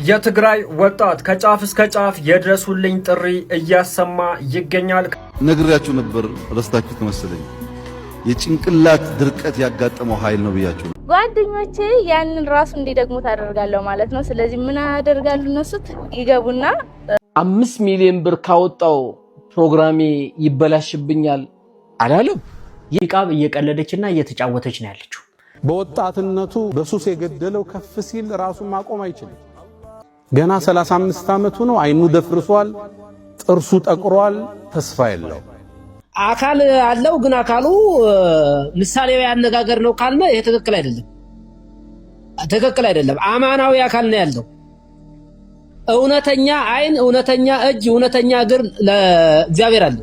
የትግራይ ወጣት ከጫፍ እስከ ጫፍ የድረሱልኝ ጥሪ እያሰማ ይገኛል። ነግራችሁ ነበር ረስታችሁት መሰለኝ። የጭንቅላት ድርቀት ያጋጠመው ኃይል ነው ብያችሁ ጓደኞቼ ያንን ራሱ እንዲደግሙ ታደርጋለሁ ማለት ነው። ስለዚህ ምን ያደርጋሉ እነሱት ይገቡና 5 ሚሊዮን ብር ካወጣው ፕሮግራሜ ይበላሽብኛል አላለም። ይቃብ እየቀለደችና እየተጫወተች ነው ያለችው። በወጣትነቱ በሱስ የገደለው ከፍ ሲል ራሱን ማቆም አይችልም። ገና 35 ዓመቱ ነው። አይኑ ደፍርሷል፣ ጥርሱ ጠቅሯል፣ ተስፋ የለው። አካል አለው ግን አካሉ ምሳሌያዊ አነጋገር ነው ካልነ ይሄ ትክክል አይደለም። አማናዊ አካል ነው ያለው። እውነተኛ አይን፣ እውነተኛ እጅ፣ እውነተኛ እግር ለእግዚአብሔር አለ።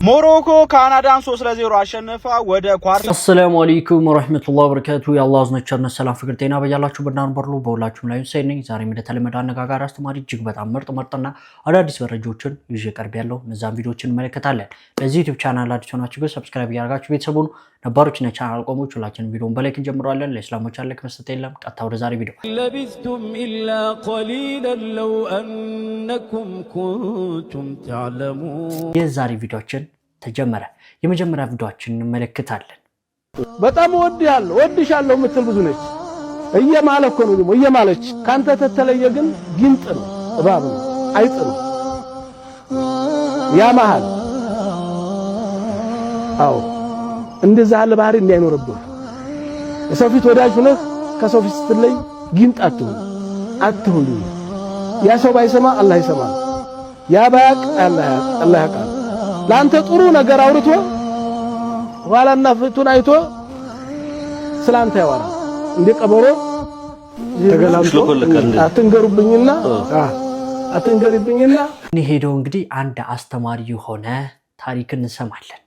ሞሮኮ ካናዳን 3-0 አሸነፋ ወደ ኳርተር። አሰላሙ አለይኩም ወራህመቱላሂ ወበረካቱ። የአላህ አዝነቸርነት ሰላም ፍቅር ጤና በያላችሁ በእናንተ በርሉ በሁላችሁም ላይ ሰይነኝ። ዛሬም እንደተለመደ አነጋጋሪ አስተማሪ እጅግ በጣም ምርጥና አዳዲስ መረጃዎችን ይዤ ቀርቤያለሁ። እነዛን ቪዲዮዎችን እንመለከታለን። ለዚህ ዩቲዩብ ቻናል አዲስ ሆናችሁ ግን ሰብስክራይብ ያደርጋችሁ ቤተሰቡን ነባሮች እና ቻናል ቆሞች ሁላችንም ቪዲዮን በላይክ እንጀምራለን። ለእስላሞች አለክ መስጠት የለም። ቀጥታ ወደ ዛሬ ቪዲዮ ለቢስቱም ኢላ ቀሊላን ለው አንኩም ኩንቱም ተዕለሙን። የዛሬ ቪዲዮአችን ተጀመረ። የመጀመሪያ ቪዲዮአችን እንመለከታለን። በጣም ወድሻለሁ የምትል ብዙ ነች። እየማለኮ ነው ደግሞ እየማለች ካንተ ተተለየ ግን ጊንጥ ነው፣ እባብ ነው፣ አይጥ ነው። ያ መሃል አዎ እንደዛ ያለ ባህሪ እንዳይኖርብህ የሰው ፊት ወዳጅ ሆነህ ከሰው ፊት ስትለይ ጊንጥ አትሁን። ያ ሰው ባይሰማ አላህ ይሰማል። ያ ባያቅ አላህ ያውቃል። ለአንተ ጥሩ ነገር አውርቶ ኋላና ፊቱን አይቶ ስላንተ ያወራል። እንደ ቀበሮ ተገላምጦ አትንገሩብኝና ሄደው እንግዲህ አንድ አስተማሪ የሆነ ታሪክን እንሰማለን።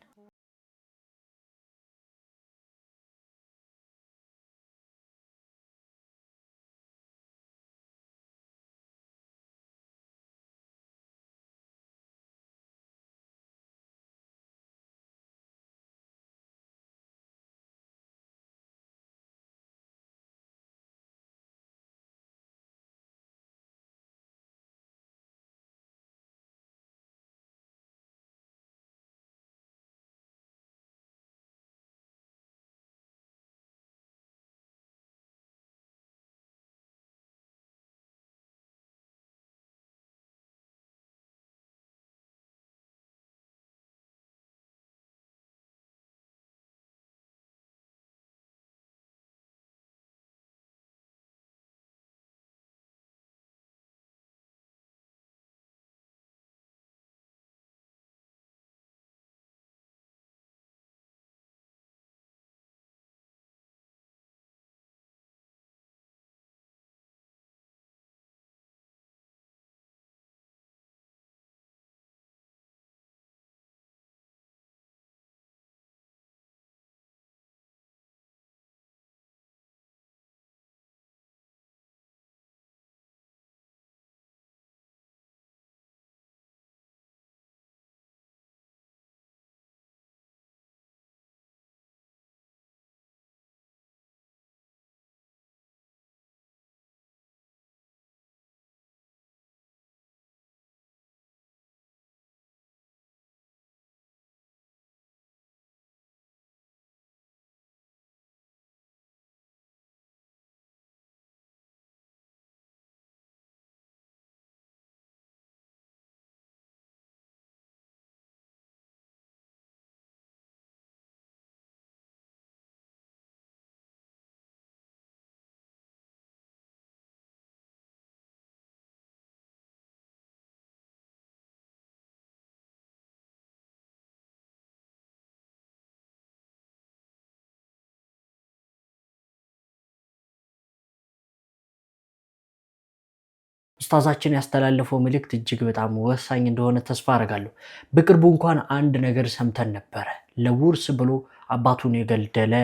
ኡስታዛችን ያስተላለፈው መልእክት እጅግ በጣም ወሳኝ እንደሆነ ተስፋ አደርጋለሁ። በቅርቡ እንኳን አንድ ነገር ሰምተን ነበር። ለውርስ ብሎ አባቱን የገደለ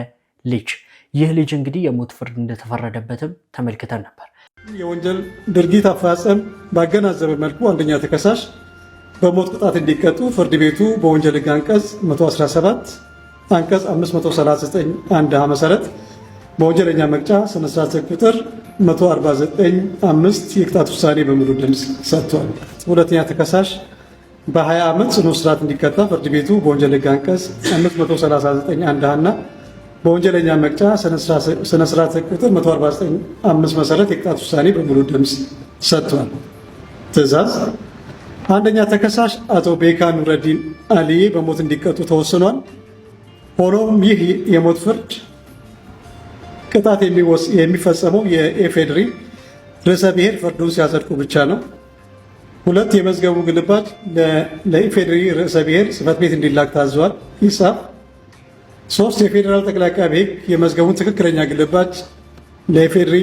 ልጅ። ይህ ልጅ እንግዲህ የሞት ፍርድ እንደተፈረደበትም ተመልክተን ነበር። የወንጀል ድርጊት አፈጻጸም ባገናዘበ መልኩ አንደኛ ተከሳሽ በሞት ቅጣት እንዲቀጡ ፍርድ ቤቱ በወንጀል ሕግ አንቀጽ 117 አንቀጽ 539 አንድ መሰረት በወንጀለኛ መቅጫ ስነ ስርዓት ቁጥር 149(5) የቅጣት ውሳኔ በሙሉ ድምፅ ሰጥቷል። ሁለተኛ ተከሳሽ በ20 ዓመት ጽኑ እስራት እንዲቀጣ ፍርድ ቤቱ በወንጀል ሕግ አንቀጽ 539(1) እና በወንጀለኛ መቅጫ ስነ ስርዓት ቁጥር 149(5) መሰረት የቅጣት ውሳኔ በሙሉ ድምፅ ሰጥቷል። ትዕዛዝ አንደኛ ተከሳሽ አቶ ቤካ ኑረዲን አሊዬ በሞት እንዲቀጡ ተወስኗል። ሆኖም ይህ የሞት ፍርድ ቅጣት የሚፈጸመው የኢፌዴሪ ርዕሰ ብሔር ፍርዱን ሲያጸድቁ ብቻ ነው። ሁለት የመዝገቡ ግልባጭ ለኢፌዴሪ ርዕሰ ብሔር ጽሕፈት ቤት እንዲላክ ታዟል። ይጻፍ። ሶስት የፌዴራል ጠቅላይ ዓቃቤ ሕግ የመዝገቡን ትክክለኛ ግልባጭ ለኢፌዴሪ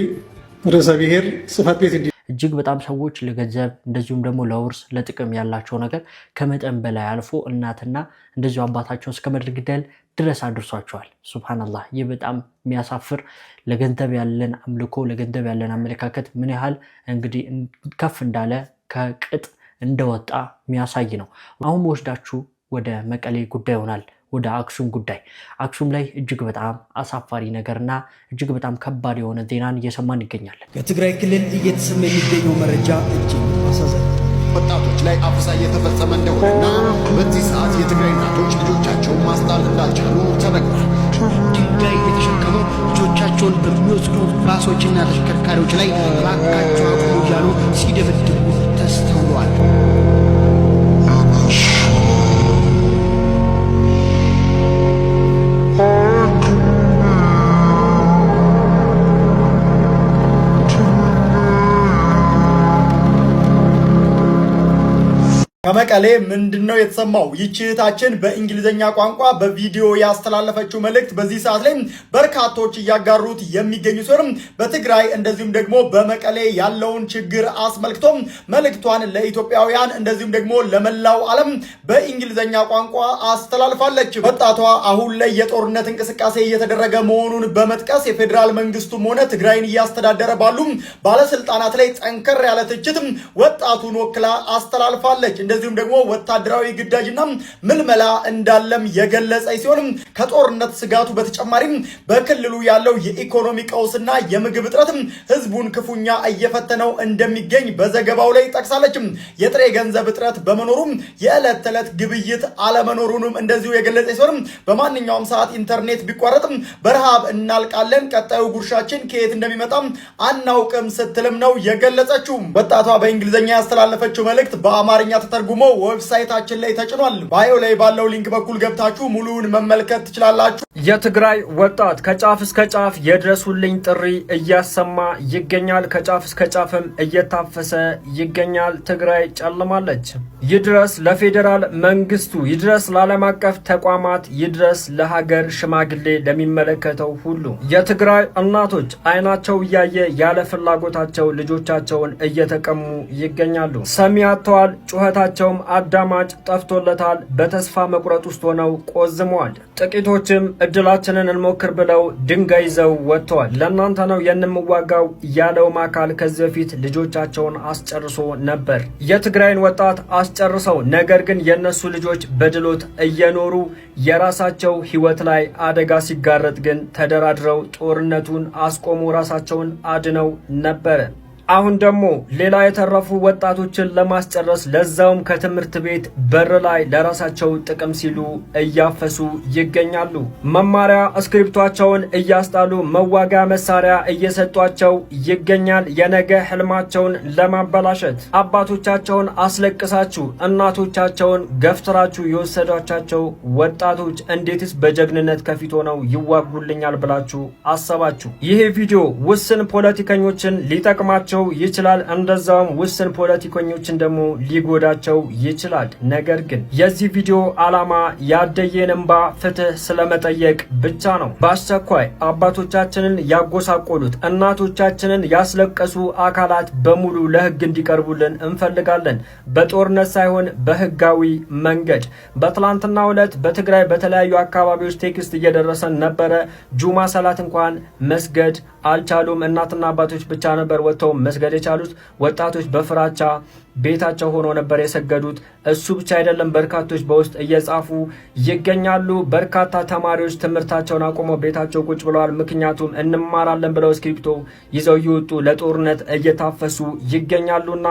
ርዕሰ ብሔር ጽሕፈት ቤት እጅግ በጣም ሰዎች ለገንዘብ እንደዚሁም ደግሞ ለውርስ ለጥቅም ያላቸው ነገር ከመጠን በላይ አልፎ እናትና እንደዚሁ አባታቸውን እስከ መግደል ድረስ አድርሷቸዋል። ሱብሃንአላህ። ይህ በጣም የሚያሳፍር ለገንዘብ ያለን አምልኮ ለገንዘብ ያለን አመለካከት ምን ያህል እንግዲህ ከፍ እንዳለ ከቅጥ እንደወጣ የሚያሳይ ነው። አሁን ወስዳችሁ ወደ መቀሌ ጉዳይ ይሆናል፣ ወደ አክሱም ጉዳይ። አክሱም ላይ እጅግ በጣም አሳፋሪ ነገርና እጅግ በጣም ከባድ የሆነ ዜናን እየሰማን ይገኛል። ከትግራይ ክልል እየተሰማ የሚገኘው መረጃ እጅግ አሳዛኝ፣ ወጣቶች ላይ አፈሳ እየተፈጸመ እንደሆነና በዚህ ሰዓት የትግራይ እናቶች ልጆቻቸውን ማስጣል እንዳልቻሉ ተነግሯል። ድንጋይ የተሸከሙ ልጆቻቸውን በሚወስዱ ባሶችና ተሽከርካሪዎች ላይ እባካቸው አቁሙ እያሉ ሲደበድቡ ተስተውለዋል። ከመቀሌ ምንድነው የተሰማው? ይህች እህታችን በእንግሊዘኛ ቋንቋ በቪዲዮ ያስተላለፈችው መልእክት በዚህ ሰዓት ላይ በርካቶች እያጋሩት የሚገኙ ሲሆን በትግራይ እንደዚሁም ደግሞ በመቀሌ ያለውን ችግር አስመልክቶ መልእክቷን ለኢትዮጵያውያን እንደዚሁም ደግሞ ለመላው ዓለም በእንግሊዘኛ ቋንቋ አስተላልፋለች። ወጣቷ አሁን ላይ የጦርነት እንቅስቃሴ እየተደረገ መሆኑን በመጥቀስ የፌዴራል መንግስቱም ሆነ ትግራይን እያስተዳደረ ባሉ ባለስልጣናት ላይ ጠንከር ያለ ትችት ወጣቱን ወክላ አስተላልፋለች። እንደዚሁም ደግሞ ወታደራዊ ግዳጅና ምልመላ እንዳለም የገለጸ ሲሆን ከጦርነት ስጋቱ በተጨማሪም በክልሉ ያለው የኢኮኖሚ ቀውስና የምግብ እጥረት ህዝቡን ክፉኛ እየፈተነው እንደሚገኝ በዘገባው ላይ ጠቅሳለች። የጥሬ ገንዘብ እጥረት በመኖሩም የዕለት ተዕለት ግብይት አለመኖሩንም እንደዚሁ የገለጸ ሲሆን በማንኛውም ሰዓት ኢንተርኔት ቢቋረጥም በረሃብ እናልቃለን፣ ቀጣዩ ጉርሻችን ከየት እንደሚመጣ አናውቅም ስትልም ነው የገለጸችው። ወጣቷ በእንግሊዝኛ ያስተላለፈችው መልእክት በአማርኛ ተርጉሞ ዌብሳይታችን ላይ ተጭኗል። ባዮ ላይ ባለው ሊንክ በኩል ገብታችሁ ሙሉውን መመልከት ትችላላችሁ። የትግራይ ወጣት ከጫፍ እስከ ጫፍ የድረሱልኝ ጥሪ እያሰማ ይገኛል። ከጫፍ እስከ ጫፍም እየታፈሰ ይገኛል። ትግራይ ጨልማለች። ይድረስ ለፌዴራል መንግስቱ፣ ይድረስ ለዓለም አቀፍ ተቋማት፣ ይድረስ ለሀገር ሽማግሌ ለሚመለከተው ሁሉ። የትግራይ እናቶች አይናቸው እያየ ያለ ፍላጎታቸው ልጆቻቸውን እየተቀሙ ይገኛሉ። ሰሚ አጥተዋል። ጩኸታቸውም አዳማጭ ጠፍቶለታል። በተስፋ መቁረጥ ውስጥ ሆነው ቆዝመዋል። ጥቂቶችም እድላችንን እንሞክር ብለው ድንጋይ ይዘው ወጥተዋል። ለእናንተ ነው የምንዋጋው ያለውም አካል ከዚህ በፊት ልጆቻቸውን አስጨርሶ ነበር። የትግራይን ወጣት አስጨርሰው፣ ነገር ግን የነሱ ልጆች በድሎት እየኖሩ የራሳቸው ህይወት ላይ አደጋ ሲጋረጥ ግን ተደራድረው ጦርነቱን አስቆሙ፣ ራሳቸውን አድነው ነበረ። አሁን ደግሞ ሌላ የተረፉ ወጣቶችን ለማስጨረስ ለዛውም ከትምህርት ቤት በር ላይ ለራሳቸው ጥቅም ሲሉ እያፈሱ ይገኛሉ። መማሪያ እስክሪፕቷቸውን እያስጣሉ መዋጋ መሳሪያ እየሰጧቸው ይገኛል። የነገ ህልማቸውን ለማበላሸት አባቶቻቸውን አስለቅሳችሁ እናቶቻቸውን ገፍትራችሁ የወሰዷቸው ወጣቶች እንዴትስ በጀግንነት ከፊት ሆነው ይዋጉልኛል ብላችሁ አሰባችሁ? ይሄ ቪዲዮ ውስን ፖለቲከኞችን ሊጠቅማቸው ይችላል፣ እንደዛውም ውስን ፖለቲከኞችን ደግሞ ሊጎዳቸው ይችላል። ነገር ግን የዚህ ቪዲዮ ዓላማ ያደየን እንባ ፍትህ ስለመጠየቅ ብቻ ነው። በአስቸኳይ አባቶቻችንን ያጎሳቆሉት እናቶቻችንን ያስለቀሱ አካላት በሙሉ ለህግ እንዲቀርቡልን እንፈልጋለን። በጦርነት ሳይሆን በህጋዊ መንገድ። በትላንትናው ዕለት በትግራይ በተለያዩ አካባቢዎች ቴክስት እየደረሰን ነበረ። ጁማ ሰላት እንኳን መስገድ አልቻሉም። እናትና አባቶች ብቻ ነበር ወጥተው መስገድ የቻሉት ወጣቶች በፍራቻ ቤታቸው ሆኖ ነበር የሰገዱት። እሱ ብቻ አይደለም፣ በርካቶች በውስጥ እየጻፉ ይገኛሉ። በርካታ ተማሪዎች ትምህርታቸውን አቁመው ቤታቸው ቁጭ ብለዋል። ምክንያቱም እንማራለን ብለው እስክሪፕቶ ይዘው እየወጡ ለጦርነት እየታፈሱ ይገኛሉና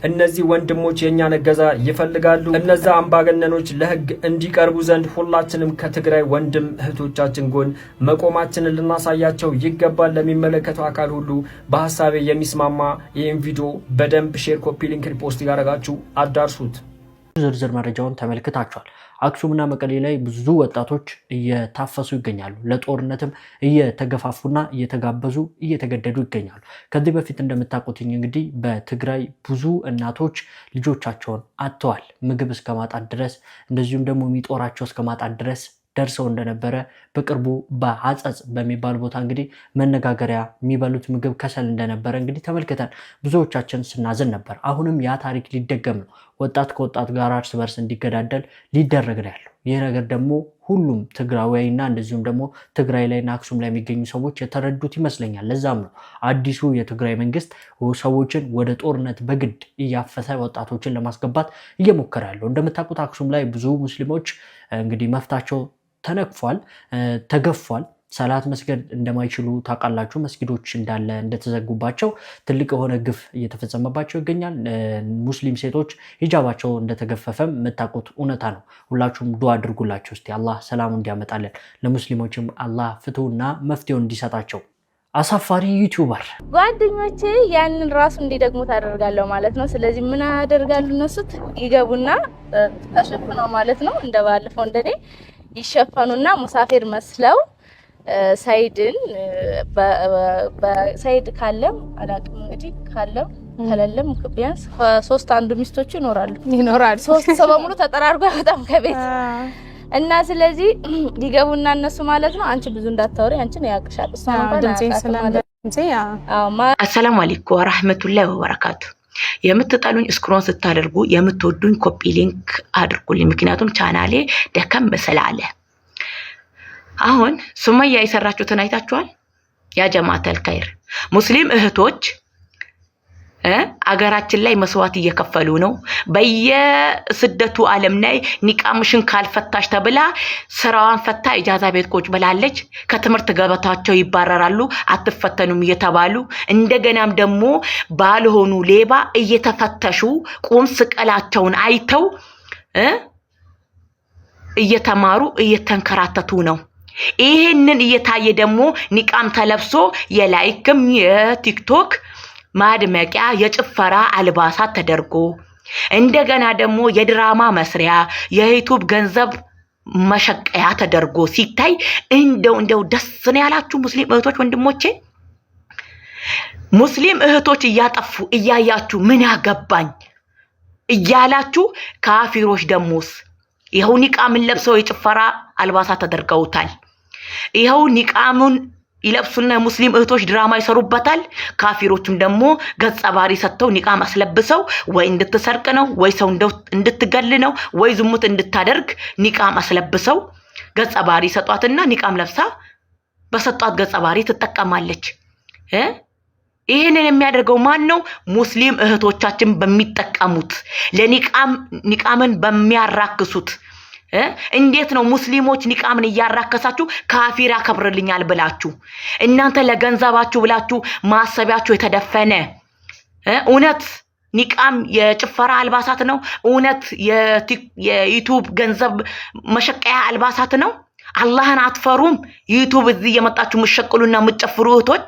እነዚህ ወንድሞች የእኛን እገዛ ይፈልጋሉ። እነዛ አምባገነኖች ለህግ እንዲቀርቡ ዘንድ ሁላችንም ከትግራይ ወንድም እህቶቻችን ጎን መቆማችንን ልናሳያቸው ይገባል። ለሚመለከተው አካል ሁሉ በሀሳቤ የሚስማማ ይህን ቪዲዮ በደንብ ሼር፣ ኮፒ ሊንክ፣ ሪፖስት ያደረጋችሁ አዳርሱት። ዝርዝር መረጃውን ተመልክታችኋል። አክሱምና መቀሌ ላይ ብዙ ወጣቶች እየታፈሱ ይገኛሉ። ለጦርነትም እየተገፋፉና እየተጋበዙ እየተገደዱ ይገኛሉ። ከዚህ በፊት እንደምታውቁት እንግዲህ በትግራይ ብዙ እናቶች ልጆቻቸውን አጥተዋል። ምግብ እስከ ማጣት ድረስ እንደዚሁም ደግሞ የሚጦራቸው እስከ ማጣት ድረስ ደርሰው እንደነበረ በቅርቡ በአጸጽ በሚባል ቦታ እንግዲህ መነጋገሪያ የሚበሉት ምግብ ከሰል እንደነበረ እንግዲህ ተመልክተን ብዙዎቻችን ስናዝን ነበር። አሁንም ያ ታሪክ ሊደገም ነው። ወጣት ከወጣት ጋር እርስ በርስ እንዲገዳደል ሊደረግ ነው ያለው። ይህ ነገር ደግሞ ሁሉም ትግራዊና እንደዚሁም ደግሞ ትግራይ ላይና አክሱም ላይ የሚገኙ ሰዎች የተረዱት ይመስለኛል። ለዛም ነው አዲሱ የትግራይ መንግስት ሰዎችን ወደ ጦርነት በግድ እያፈሰ ወጣቶችን ለማስገባት እየሞከረ ያለው። እንደምታውቁት አክሱም ላይ ብዙ ሙስሊሞች እንግዲህ መፍታቸው ተነክፏል፣ ተገፏል። ሰላት መስገድ እንደማይችሉ ታውቃላችሁ። መስጊዶች እንዳለ እንደተዘጉባቸው ትልቅ የሆነ ግፍ እየተፈጸመባቸው ይገኛል። ሙስሊም ሴቶች ሂጃባቸው እንደተገፈፈም የምታውቁት እውነታ ነው። ሁላችሁም ዱዓ አድርጉላቸው እስቲ አላህ ሰላሙ እንዲያመጣለን፣ ለሙስሊሞችም አላህ ፍትሁና መፍትሄውን እንዲሰጣቸው። አሳፋሪ ዩቲዩበር ጓደኞቼ ያንን ራሱ እንዲደግሙ ታደርጋለሁ ማለት ነው። ስለዚህ ምን ያደርጋሉ እነሱ ይገቡና ተሸፍነው ማለት ነው እንደባለፈው እንደኔ ይሸፈኑና ሙሳፊር መስለው ሳይድን በሳይድ ካለም አላቅም እንግዲህ ካለም ከለለም ቢያንስ ሶስት አንዱ ሚስቶቹ ይኖራሉ። ሶስት ሰው በሙሉ ተጠራርጎ በጣም ከቤት እና ስለዚህ ሊገቡና እነሱ ማለት ነው አንቺ ብዙ እንዳታወሪ አንቺን ያቅሻል እሷ አሰላሙ አለይኩም ወራህመቱላሂ ወበረካቱ። የምትጠሉኝ ስክሮን ስታደርጉ የምትወዱኝ ኮፒ ሊንክ አድርጉልኝ። ምክንያቱም ቻናሌ ደከም ስላለ። አሁን ሱመያ የሰራችሁትን አይታችኋል። ያ ጀማዓተል ኸይር ሙስሊም እህቶች አገራችን ላይ መስዋዕት እየከፈሉ ነው። በየስደቱ ዓለም ላይ ኒቃምሽን ካልፈታሽ ተብላ ስራዋን ፈታ ኢጃዛ ቤት ቁጭ ብላለች። ከትምህርት ገበታቸው ይባረራሉ፣ አትፈተኑም እየተባሉ እንደገናም ደግሞ ባልሆኑ ሌባ እየተፈተሹ ቁም ስቀላቸውን አይተው እየተማሩ እየተንከራተቱ ነው። ይሄንን እየታየ ደግሞ ኒቃም ተለብሶ የላይክም የቲክቶክ ማድመቂያ የጭፈራ አልባሳት ተደርጎ እንደገና ደግሞ የድራማ መስሪያ የዩቲዩብ ገንዘብ መሸቀያ ተደርጎ ሲታይ እንደው ደስ ነው ያላችሁ ሙስሊም እህቶች ወንድሞቼ። ሙስሊም እህቶች እያጠፉ እያያችሁ ምን ያገባኝ እያላችሁ ካፊሮች ደሞስ ይኸው ኒቃምን ለብሰው የጭፈራ አልባሳት ተደርገውታል። ይኸው ኒቃሙን ይለብሱና ሙስሊም እህቶች ድራማ ይሰሩበታል። ካፊሮችም ደግሞ ገጸ ባህሪ ሰጥተው ኒቃም አስለብሰው ወይ እንድትሰርቅ ነው ወይ ሰው እንድትገል ነው ወይ ዝሙት እንድታደርግ ኒቃም አስለብሰው ገጸ ባህሪ ሰጧትና ኒቃም ለብሳ በሰጧት ገጸ ባህሪ ትጠቀማለች። ይሄንን የሚያደርገው ማን ነው? ሙስሊም እህቶቻችን በሚጠቀሙት ለኒቃምን በሚያራክሱት። እንዴት ነው ሙስሊሞች ኒቃምን እያራከሳችሁ ካፊር ያከብርልኛል ብላችሁ እናንተ ለገንዘባችሁ ብላችሁ ማሰቢያችሁ የተደፈነ? እውነት ኒቃም የጭፈራ አልባሳት ነው? እውነት የዩቲዩብ ገንዘብ መሸቀያ አልባሳት ነው? አላህን አትፈሩም? ዩቲዩብ እዚህ የመጣችሁ ምሸቅሉና ምጨፍሩ እህቶች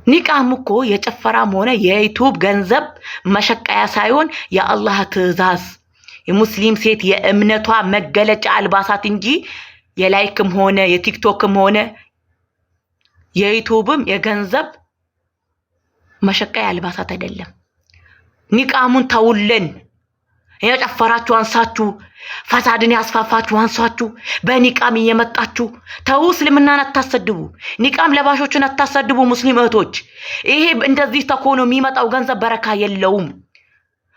ኒቃም እኮ የጭፈራም ሆነ የዩቲዩብ ገንዘብ መሸቀያ ሳይሆን የአላህ ትእዛዝ የሙስሊም ሴት የእምነቷ መገለጫ አልባሳት እንጂ የላይክም ሆነ የቲክቶክም ሆነ የዩቲዩብም የገንዘብ መሸቀያ አልባሳት አይደለም። ኒቃሙን ተውልን። የጨፈራችሁ አንሳችሁ ፈሳድን ያስፋፋችሁ አንሳችሁ በኒቃም እየመጣችሁ ተው። እስልምናን አታሰድቡ፣ ኒቃም ለባሾችን አታሰድቡ ሙስሊም እህቶች። ይሄ እንደዚህ ተኮኖ የሚመጣው ገንዘብ በረካ የለውም።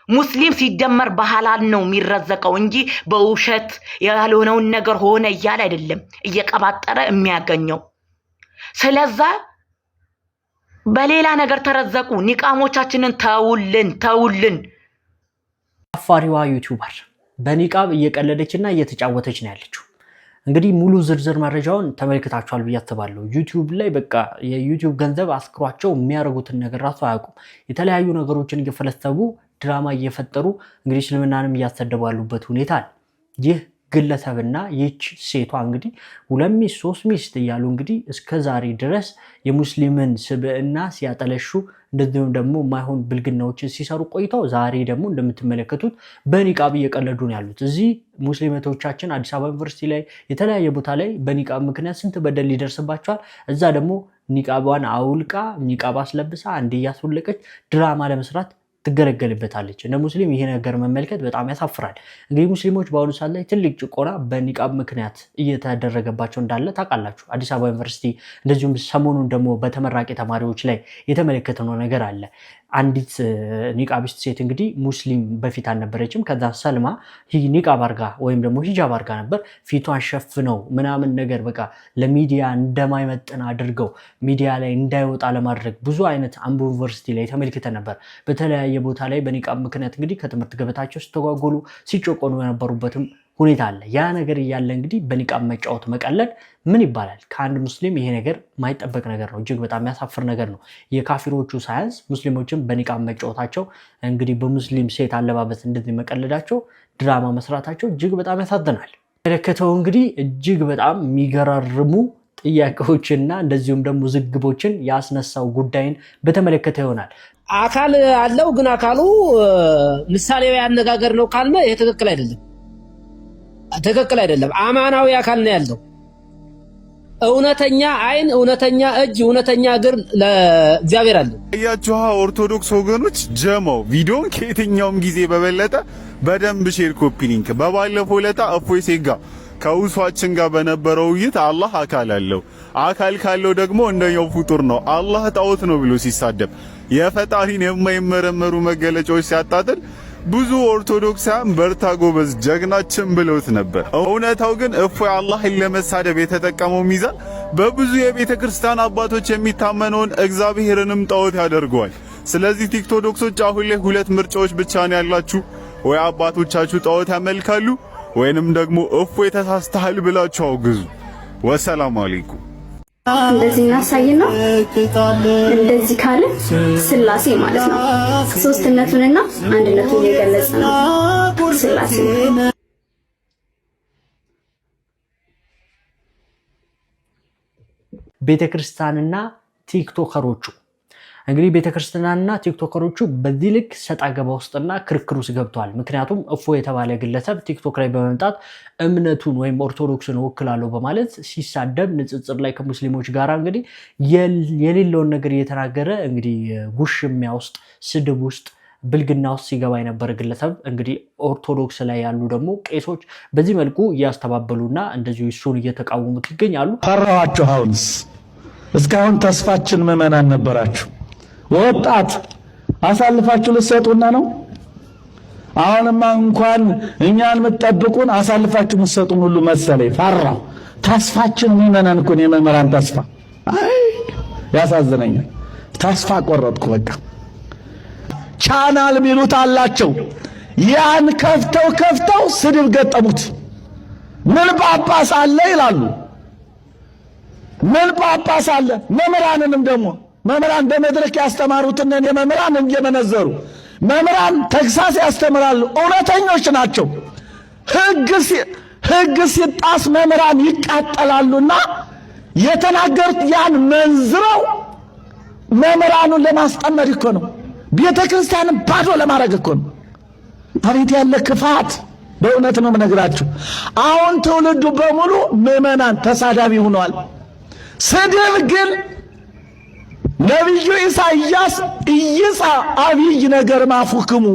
ሙስሊም ሲደመር በሐላል ነው የሚረዘቀው እንጂ በውሸት ያልሆነውን ነገር ሆነ እያለ አይደለም እየቀባጠረ የሚያገኘው። ስለዛ በሌላ ነገር ተረዘቁ። ኒቃሞቻችንን ተውልን። አፋሪዋ ዩቲዩበር በኒቃብ እየቀለደችና እየተጫወተች ነው ያለችው። እንግዲህ ሙሉ ዝርዝር መረጃውን ተመልክታችኋል ብዬ አስባለሁ። ዩቲዩብ ላይ በቃ የዩቲዩብ ገንዘብ አስክሯቸው የሚያደርጉትን ነገር ራሱ አያውቁም። የተለያዩ ነገሮችን እየፈለሰቡ ድራማ እየፈጠሩ እንግዲህ እስልምናንም እያሰደቡ ያሉበት ሁኔታ አለ። ይህ ግለሰብና ይህች ሴቷ እንግዲህ 2 ሚስት 3 ሚስት እያሉ እንግዲህ እስከ ዛሬ ድረስ የሙስሊምን ስብዕና ሲያጠለሹ እንደዚሁም ደግሞ ማይሆን ብልግናዎችን ሲሰሩ ቆይተው ዛሬ ደግሞ እንደምትመለከቱት በኒቃብ እየቀለዱ ነው ያሉት። እዚህ ሙስሊሞቻችን አዲስ አበባ ዩኒቨርሲቲ ላይ የተለያየ ቦታ ላይ በኒቃብ ምክንያት ስንት በደል ይደርስባቸዋል። እዛ ደግሞ ኒቃቧን አውልቃ ኒቃብ አስለብሳ አንዴ እያስወለቀች ድራማ ለመስራት ትገለገልበታለች። እንደ ሙስሊም ይሄ ነገር መመልከት በጣም ያሳፍራል። እንግዲህ ሙስሊሞች በአሁኑ ሰዓት ላይ ትልቅ ጭቆና በኒቃብ ምክንያት እየተደረገባቸው እንዳለ ታውቃላችሁ። አዲስ አበባ ዩኒቨርሲቲ እንደዚሁም ሰሞኑን ደግሞ በተመራቂ ተማሪዎች ላይ የተመለከተነው ነገር አለ። አንዲት ኒቃቢስት ሴት እንግዲህ ሙስሊም በፊት አልነበረችም። ከዛ ሰልማ ኒቃብ አርጋ ወይም ደግሞ ሂጃብ አርጋ ነበር። ፊቷን ሸፍነው ምናምን ነገር በቃ ለሚዲያ እንደማይመጥን አድርገው ሚዲያ ላይ እንዳይወጣ ለማድረግ ብዙ አይነት አምቦ ዩኒቨርሲቲ ላይ ተመልክተ ነበር። በተለያየ ቦታ ላይ በኒቃብ ምክንያት እንግዲህ ከትምህርት ገበታቸው ሲተጓጎሉ ሲጮቆኑ የነበሩበትም ሁኔታ አለ። ያ ነገር እያለ እንግዲህ በኒቃብ መጫወት መቀለድ ምን ይባላል? ከአንድ ሙስሊም ይሄ ነገር ማይጠበቅ ነገር ነው። እጅግ በጣም የሚያሳፍር ነገር ነው። የካፊሮቹ ሳያንስ ሙስሊሞችን በኒቃብ መጫወታቸው እንግዲህ በሙስሊም ሴት አለባበስ እንደዚህ መቀለዳቸው፣ ድራማ መስራታቸው እጅግ በጣም ያሳዝናል። መለከተው እንግዲህ እጅግ በጣም የሚገራርሙ ጥያቄዎችና እንደዚሁም ደግሞ ዝግቦችን ያስነሳው ጉዳይን በተመለከተ ይሆናል። አካል አለው ግን አካሉ ምሳሌያዊ አነጋገር ነው ካልነ ይሄ ትክክል አይደለም። አማናዊ አካል ነው ያለው። እውነተኛ አይን፣ እውነተኛ እጅ፣ እውነተኛ እግር ለእግዚአብሔር አለ። ያያችኋ ኦርቶዶክስ ወገኖች ጀማው ቪዲዮን ከየትኛውም ጊዜ በበለጠ በደንብ ሼር ኮፒ ሊንክ። በባለፈው ለታ እፎይ ሴጋ ከውሷችን ጋር በነበረው ውይይት አላህ አካል አለው፣ አካል ካለው ደግሞ እንደኛው ፍጡር ነው፣ አላህ ጣዖት ነው ብሎ ሲሳደብ የፈጣሪን የማይመረመሩ መገለጫዎች ሲያጣጥል ብዙ ኦርቶዶክሳውያን በርታ ጎበዝ ጀግናችን ብለውት ነበር። እውነታው ግን እፎይ አላህን ለመሳደብ የተጠቀመው ሚዛን በብዙ የቤተ ክርስቲያን አባቶች የሚታመነውን እግዚአብሔርንም ጣዖት ያደርገዋል። ስለዚህ ቲክቶዶክሶች አሁን ላይ 2 ምርጫዎች ብቻ ነው ያላችሁ። ወይ አባቶቻችሁ ጣዖት ያመልካሉ ወይንም ደግሞ እፎይ ተሳስተሃል ብላችሁ አውግዙ። ወሰላም አለይኩም። እንደዚህ እናሳይና እንደዚህ ካለ ስላሴ ማለት ነው። ሶስትነቱንና አንድነቱን የገለጸ ነው ስላሴ። ቤተክርስቲያንና ቲክቶከሮቹ እንግዲህ ቤተክርስቲያንና ቲክቶከሮቹ በዚህ ልክ ሰጣ ገባ ውስጥና ክርክር ውስጥ ገብተዋል። ምክንያቱም እፎይ የተባለ ግለሰብ ቲክቶክ ላይ በመምጣት እምነቱን ወይም ኦርቶዶክስን ወክላለሁ በማለት ሲሳደብ ንጽጽር ላይ ከሙስሊሞች ጋር እንግዲህ የሌለውን ነገር እየተናገረ እንግዲህ ጉሽሚያ ውስጥ ስድብ ውስጥ ብልግና ውስጥ ሲገባ የነበረ ግለሰብ እንግዲህ ኦርቶዶክስ ላይ ያሉ ደግሞ ቄሶች በዚህ መልኩ እያስተባበሉና እንደዚሁ እሱን እየተቃወሙት ይገኛሉ። ፈራኋችሁ። አሁንስ እስካሁን ተስፋችን ምዕመናን ነበራችሁ። ወጣት አሳልፋችሁ ልትሰጡና ነው። አሁንማ እንኳን እኛን የምትጠብቁን አሳልፋችሁ የምትሰጡን ሁሉ መሰለኝ። ፈራሁ። ተስፋችን ምዕመናን እኮ ነው። የመምህራን ተስፋ ያሳዝነኛል። ተስፋ ቆረጥኩ። በቃ ቻናል ሚሉት አላቸው። ያን ከፍተው ስድብ ገጠሙት። ምን ጳጳስ አለ ይላሉ። ምን ጳጳስ አለ? መምህራንንም ደግሞ መምህራን በመድረክ ያስተማሩትን የመምህራን እየመነዘሩ መምህራን ተግሳጽ ያስተምራሉ። እውነተኞች ናቸው። ሕግ ሲጣስ መምህራን ይቃጠላሉና የተናገሩት ያን መንዝረው መምህራኑን ለማስጠመድ እኮ ነው። ቤተ ክርስቲያንን ባዶ ለማድረግ እኮ ነው። አቤት ያለ ክፋት! በእውነት ነው የምነግራችሁ። አሁን ትውልዱ በሙሉ ምዕመናን ተሳዳቢ ሆኗል። ስድብ ግን ነቢዩ ኢሳይያስ ኢይጻ አብይ ነገር ማፉክሙ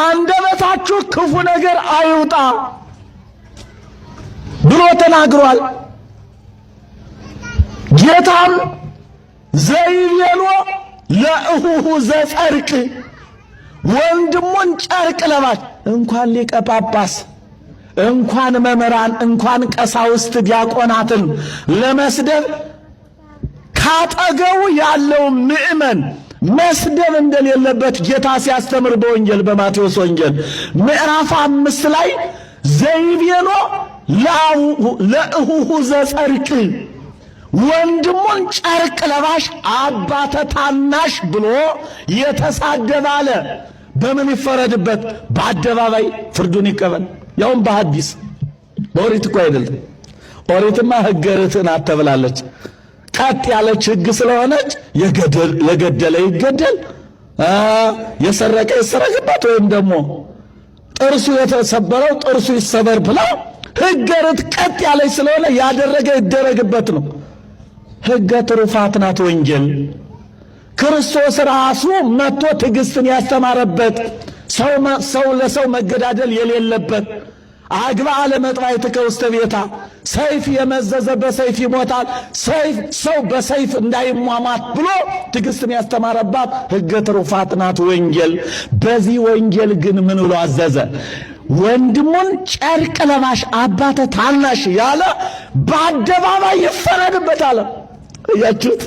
አንደበታችሁ ክፉ ነገር አይውጣ ብሎ ተናግሯል። ጌታም ዘይቤሎ ለእሁሁ ዘጸርቅ ወንድሙን ጨርቅ ለባሽ እንኳን ሊቀ ጳጳስ እንኳን መምህራን እንኳን ቀሳውስት ዲያቆናትን ለመስደብ ካጠገቡ ያለው ምእመን መስደብ እንደሌለበት ጌታ ሲያስተምር በወንጌል በማቴዎስ ወንጌል ምዕራፍ 5 ላይ ዘይቤሎ ለእሁሁ ዘጸርቅ ወንድሙን ጨርቅ ለባሽ አባተ ታናሽ ብሎ የተሳደበ አለ በምን ይፈረድበት? በአደባባይ ፍርዱን ይቀበል። ያውም በሐዲስ በኦሪት እኮ አይደለም። ኦሪትማ ሕገ ርትዕን አትብላለች። ቀጥ ያለች ሕግ ስለሆነች የገደለ ይገደል፣ የሰረቀ ይሰረቅበት፣ ወይም ደግሞ ጥርሱ የተሰበረው ጥርሱ ይሰበር ብላ ሕገ ርትዕ ቀጥ ያለች ስለሆነ ያደረገ ይደረግበት ነው። ሕገ ትሩፋት ናት ወንጌል። ክርስቶስ ራሱ መጥቶ ትዕግስትን ያስተማረበት ሰው ለሰው መገዳደል የሌለበት አግባ ለመጥባይትከ ውስተ ቤታ ሰይፍ የመዘዘ በሰይፍ ይሞታል፣ ሰው በሰይፍ እንዳይሟሟት ብሎ ትዕግስትን ያስተማረባት ሕገ ትሩፋት ናት ወንጌል። በዚህ ወንጌል ግን ምን ብሎ አዘዘ? ወንድሙን ጨርቅ ለባሽ አባተ ታናሽ ያለ በአደባባይ ይፈረድበት አለ። እያችሁት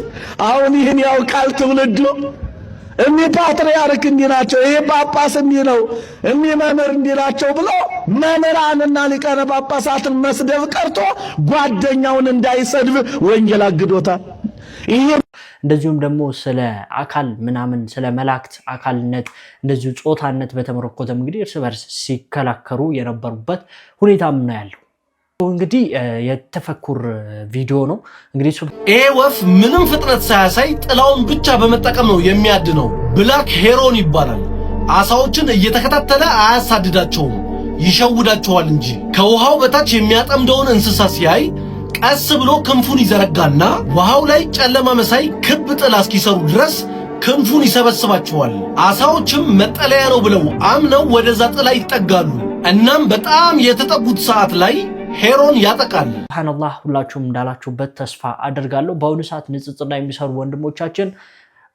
አሁን ይህን ያውቃል ትውልዱ። እኒህ ፓትርያርክ እንዲህ ናቸው፣ ይሄ ጳጳስ እንዲህ ነው፣ እኒህ መምህር እንዲህ ናቸው ብሎ መምህራንና ሊቃነ ጳጳሳትን መስደብ ቀርቶ ጓደኛውን እንዳይሰድብ ወንጌል አግዶታል። ይሄ እንደዚሁም ደግሞ ስለ አካል ምናምን ስለ መላእክት አካልነት እንደዚሁ ጾታነት በተመረኮተም እንግዲህ እርስ በርስ ሲከላከሩ የነበሩበት ሁኔታ ምን ያለው እንግዲህ የተፈኩር ቪዲዮ ነው። እንግዲህ ይሄ ወፍ ምንም ፍጥነት ሳያሳይ ጥላውን ብቻ በመጠቀም ነው የሚያድነው። ብላክ ሄሮን ይባላል። አሳዎችን እየተከታተለ አያሳድዳቸውም፣ ይሸውዳቸዋል እንጂ። ከውሃው በታች የሚያጠምደውን እንስሳ ሲያይ ቀስ ብሎ ክንፉን ይዘረጋና ውሃው ላይ ጨለማ መሳይ ክብ ጥላ እስኪሰሩ ድረስ ክንፉን ይሰበስባቸዋል። አሳዎችም መጠለያ ነው ብለው አምነው ወደዛ ጥላ ይጠጋሉ። እናም በጣም የተጠጉት ሰዓት ላይ ሄሮን ያጠቃል። ሱብሃንአላህ ሁላችሁም እንዳላችሁበት ተስፋ አደርጋለሁ። በአሁኑ ሰዓት ንጽጽር ላይ የሚሰሩ ወንድሞቻችን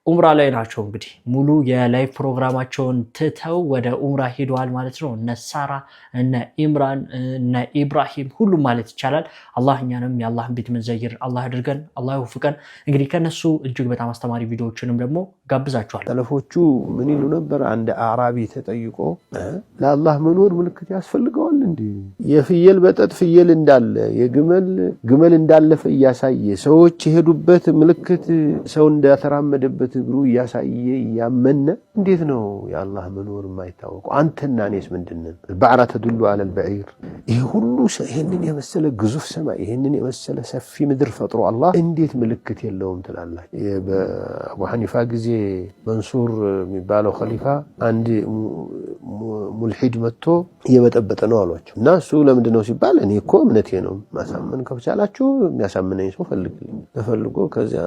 ኡምራ ላይ ናቸው። እንግዲህ ሙሉ የላይቭ ፕሮግራማቸውን ትተው ወደ ኡምራ ሄደዋል ማለት ነው። እነ ሳራ፣ እነ ኢምራን፣ እነ ኢብራሂም ሁሉም ማለት ይቻላል። አላህ እኛንም የአላህን ቤት መንዘይር አላህ አድርገን፣ አላህ ይወፍቀን። እንግዲህ ከነሱ እጅግ በጣም አስተማሪ ቪዲዮዎችንም ደግሞ ጋብዛችኋል። ሰለፎቹ ምን ይሉ ነበር? አንድ አዕራቢ ተጠይቆ ለአላህ መኖር ምልክት ያስፈልገዋል እንዴ? የፍየል በጠጥ ፍየል እንዳለ ግመል እንዳለፈ እያሳየ ሰዎች የሄዱበት ምልክት ሰው እንዳተራመደበት እግሩ እያሳየ እያመነ እንዴት ነው የአላህ መኖር የማይታወቀው? አንተና እኔስ ምንድነን? البعرة تدل على البعير። ይሄ ሁሉ ይሄንን የመሰለ ግዙፍ ሰማይ ይሄንን የመሰለ ሰፊ ምድር ፈጥሮ አላህ እንዴት ምልክት የለውም ትላላችሁ? በአቡ ሐኒፋ ጊዜ መንሱር የሚባለው ኸሊፋ አንድ ሙልሂድ መጥቶ እየበጠበጠ ነው አሏቸው። እና እሱ ለምንድን ነው ሲባል እኔ እኮ እምነቴ ነው ማሳመን ከቻላችሁ የሚያሳምነኝ ሰው ፈልጉ። ከዚያ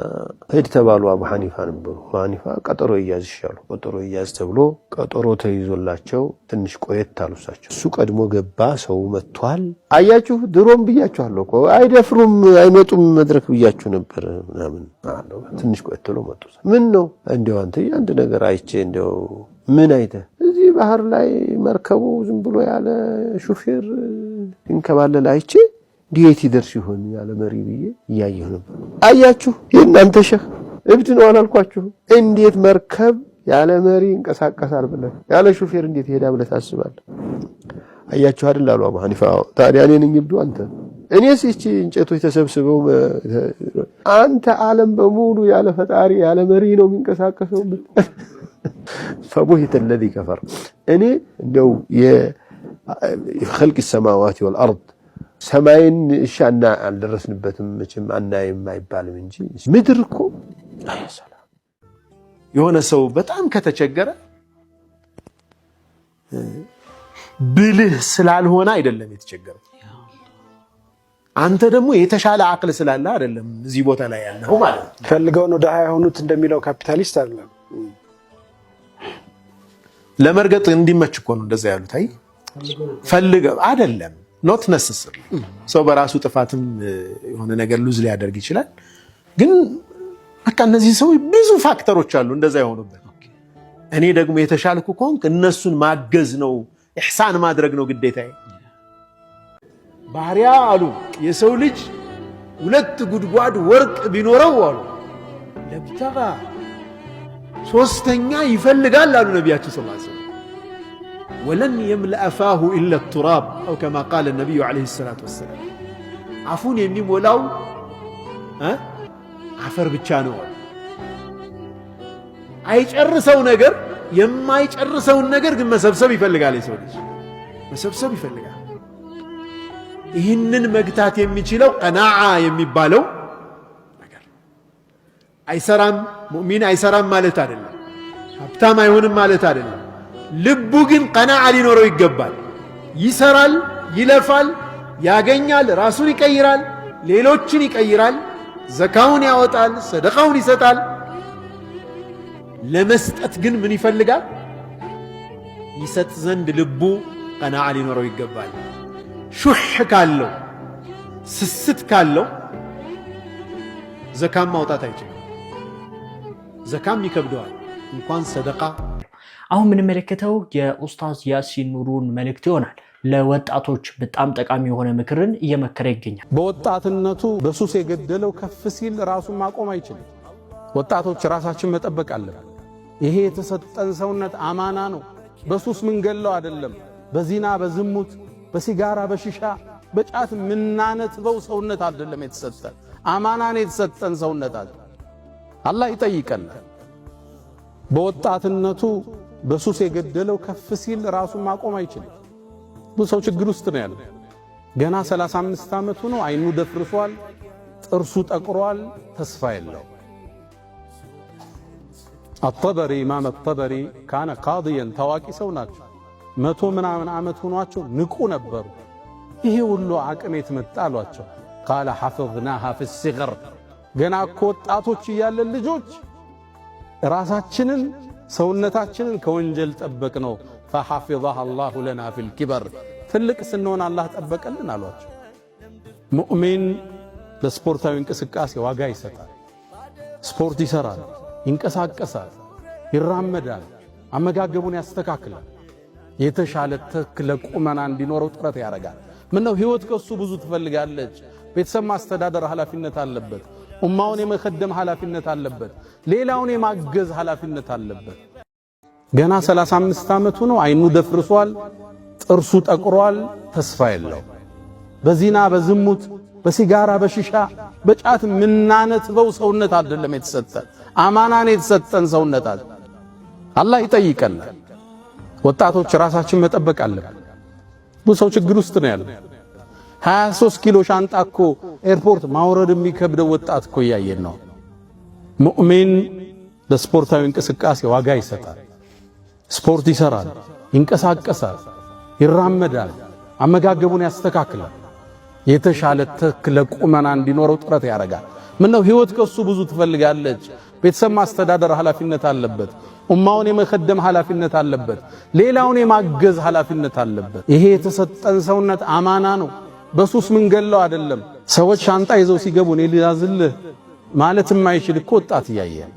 ሄድ ተባሉ። አቡ ሐኒፋ ነበሩ። ሐኒፋ ቀጠሮ ይያዝ ይሻሉ። ቀጠሮ ይያዝ ተብሎ ቀጠሮ ተይዞላቸው ትንሽ ቆየት አሉሳቸው። እሱ ቀድሞ ገባ። ሰው መጥቷል። አያችሁ ድሮም ብያችኋለሁ እኮ አይደፍሩም አይመጡም መድረክ ብያችሁ ነበር ምናምን አለው። ትንሽ ቆየት ብሎ መጡ። ምን ነው እንደው አንተ አንድ ነገር አይቼ እንደው ምን አይተህ እዚህ ባህር ላይ መርከቡ ዝም ብሎ ያለ ሹፌር እንከባለል አይቼ ዲየት ይደርስ ይሆን ያለ መሪ ብዬ እያየሁ ነበር። አያችሁ የእናንተ ሸህ እብድ ነው አላልኳችሁ? እንዴት መርከብ ያለ መሪ እንቀሳቀሳል ብለህ ያለ ሹፌር እንዴት ይሄዳ ብለህ ታስባለህ? አያችሁ አይደል አሉ አቡ ሐኒፋ። ታዲያ እኔ ነኝ እብዱ አንተ? እኔስ እቺ እንጨቶች ተሰብስበው አንተ ዓለም በሙሉ ያለ ፈጣሪ ያለ መሪ ነው የሚንቀሳቀሰው? فبهت الذي كفر እኔ እንደው የخلق السماوات والارض ሰማይን እሻና አልደረስንበትም መቼም አናይም አይባልም እንጂ ምድር እኮ አይሰላም። የሆነ ሰው በጣም ከተቸገረ ብልህ ስላልሆነ አይደለም የተቸገረ፣ አንተ ደግሞ የተሻለ አቅል ስላለ አይደለም እዚህ ቦታ ላይ ያለው ማለት ነው። ፈልገው ነው ደሃ የሆኑት እንደሚለው ካፒታሊስት አይደለም። ለመርገጥ እንዲመች እኮ ነው እንደዛ ያሉት። አይ ፈልገው አይደለም። ኖት ነሰሰሪ ሰው በራሱ ጥፋትም የሆነ ነገር ሉዝ ሊያደርግ ይችላል። ግን በቃ እነዚህ ሰው ብዙ ፋክተሮች አሉ እንደዛ የሆኑበት። እኔ ደግሞ የተሻልኩ ከሆንክ እነሱን ማገዝ ነው ኢህሳን ማድረግ ነው ግዴታዬ። ባህሪያ አሉ የሰው ልጅ ሁለት ጉድጓድ ወርቅ ቢኖረው አሉ ለብተጋ ሶስተኛ ይፈልጋል አሉ ነቢያችን ሰለላሁ ዐለይሂ ወሰለም። ወለን የምለአ ፋሁ ኢላ ቱራብ አው ከማ ቃለ ነቢዩ ዐለይሂ ሰላቱ ወሰላም። አፉን የሚሞላው አፈር ብቻ ነው። አይጨርሰው ነገር የማይጨርሰውን ነገር ግን መሰብሰብ ይፈልጋል። የሰው ልጅ መሰብሰብ ይፈልጋል። ይህንን መግታት የሚችለው ቀናዓ የሚባለው ነገር አይሰራም። ሙእሚን አይሰራም ማለት አይደለም። ሀብታም አይሆንም ማለት አይደለም። ልቡ ግን ቀናዓ ሊኖረው ይገባል። ይሰራል፣ ይለፋል፣ ያገኛል፣ ራሱን ይቀይራል፣ ሌሎችን ይቀይራል፣ ዘካውን ያወጣል፣ ሰደቃውን ይሰጣል። ለመስጠት ግን ምን ይፈልጋል? ይሰጥ ዘንድ ልቡ ቀናዓ ሊኖረው ይገባል። ሹሕ ካለው ስስት ካለው ዘካም ማውጣት አይችልም። ዘካም ይከብደዋል እንኳን ሰደቃ። አሁን የምንመለከተው የኡስታዝ ያሲን ኑሩን መልእክት ይሆናል። ለወጣቶች በጣም ጠቃሚ የሆነ ምክርን እየመከረ ይገኛል። በወጣትነቱ በሱስ የገደለው ከፍ ሲል ራሱን ማቆም አይችልም። ወጣቶች ራሳችን መጠበቅ አለብን። ይሄ የተሰጠን ሰውነት አማና ነው። በሱስ ምንገለው አይደለም። በዚና በዝሙት በሲጋራ በሽሻ በጫት ምናነትበው ሰውነት አይደለም የተሰጠን። አማናን የተሰጠን ሰውነት አለ። አላህ ይጠይቀናል። በወጣትነቱ በሱስ የገደለው ከፍ ሲል ራሱን ማቆም አይችልም። ብዙ ሰው ችግር ውስጥ ነው ያለው። ገና 35 ዓመቱ ነው። አይኑ ደፍርሷል፣ ጥርሱ ጠቅሯል፣ ተስፋ የለው። አጠበሪ ኢማም አጠበሪ ካነ ቃዲያን ታዋቂ ሰው ናቸው። 100 ምናምን ዓመት ሆኗቸው ንቁ ነበሩ። ይሄ ሁሉ አቅም የት መጣ አሏቸው። ቃለ ሐፈዝናሃ ፊስሲግር ገና እኮ ወጣቶች እያለን ልጆች ራሳችንን ሰውነታችንን ከወንጀል ጠበቅ ነው። ፈሐፊظሃ አላሁ ለና ፊል ኪበር ትልቅ ስንሆን አላህ ጠበቀልን አሏቸው። ሙእሚን ለስፖርታዊ እንቅስቃሴ ዋጋ ይሰጣል። ስፖርት ይሰራል፣ ይንቀሳቀሳል፣ ይራመዳል፣ አመጋገቡን ያስተካክላል፣ የተሻለ ተክለ ቁመና እንዲኖረው ጥረት ያደርጋል። ምነው ህይወት ከሱ ብዙ ትፈልጋለች። ቤተሰብ ማስተዳደር ኃላፊነት አለበት። ኡማውን የመከደም ኃላፊነት አለበት። ሌላውን የማገዝ ኃላፊነት አለበት። ገና 35 ዓመቱ ነው። አይኑ ደፍርሷል፣ ጥርሱ ጠቅሯል፣ ተስፋ የለው። በዚና በዝሙት በሲጋራ በሽሻ በጫት ምናነትበው ሰውነት አይደለም የተሰጠን። አማናን የተሰጠን ሰውነት አለ። አላህ ይጠይቀናል። ወጣቶች ራሳችን መጠበቅ አለብን። ብዙ ሰው ችግር ውስጥ ነው ያለው። 23 ኪሎ ሻንጣ እኮ ኤርፖርት ማውረድ የሚከብደው ወጣት እኮ እያየን ነው። ሙእሚን ለስፖርታዊ እንቅስቃሴ ዋጋ ይሰጣል። ስፖርት ይሰራል፣ ይንቀሳቀሳል፣ ይራመዳል፣ አመጋገቡን ያስተካክላል፣ የተሻለ ተክለ ቁመና እንዲኖረው ጥረት ያደርጋል። ምነው ህይወት ከሱ ብዙ ትፈልጋለች። ቤተሰብ ማስተዳደር ኃላፊነት አለበት። ኡማውን የመከደም ኃላፊነት አለበት። ሌላውን የማገዝ ኃላፊነት አለበት። ይሄ የተሰጠን ሰውነት አማና ነው። በሱስ ምንገለው አይደለም። ሰዎች ሻንጣ ይዘው ሲገቡ እኔ ልያዝልህ ማለት የማይችል እኮ ወጣት እያየን።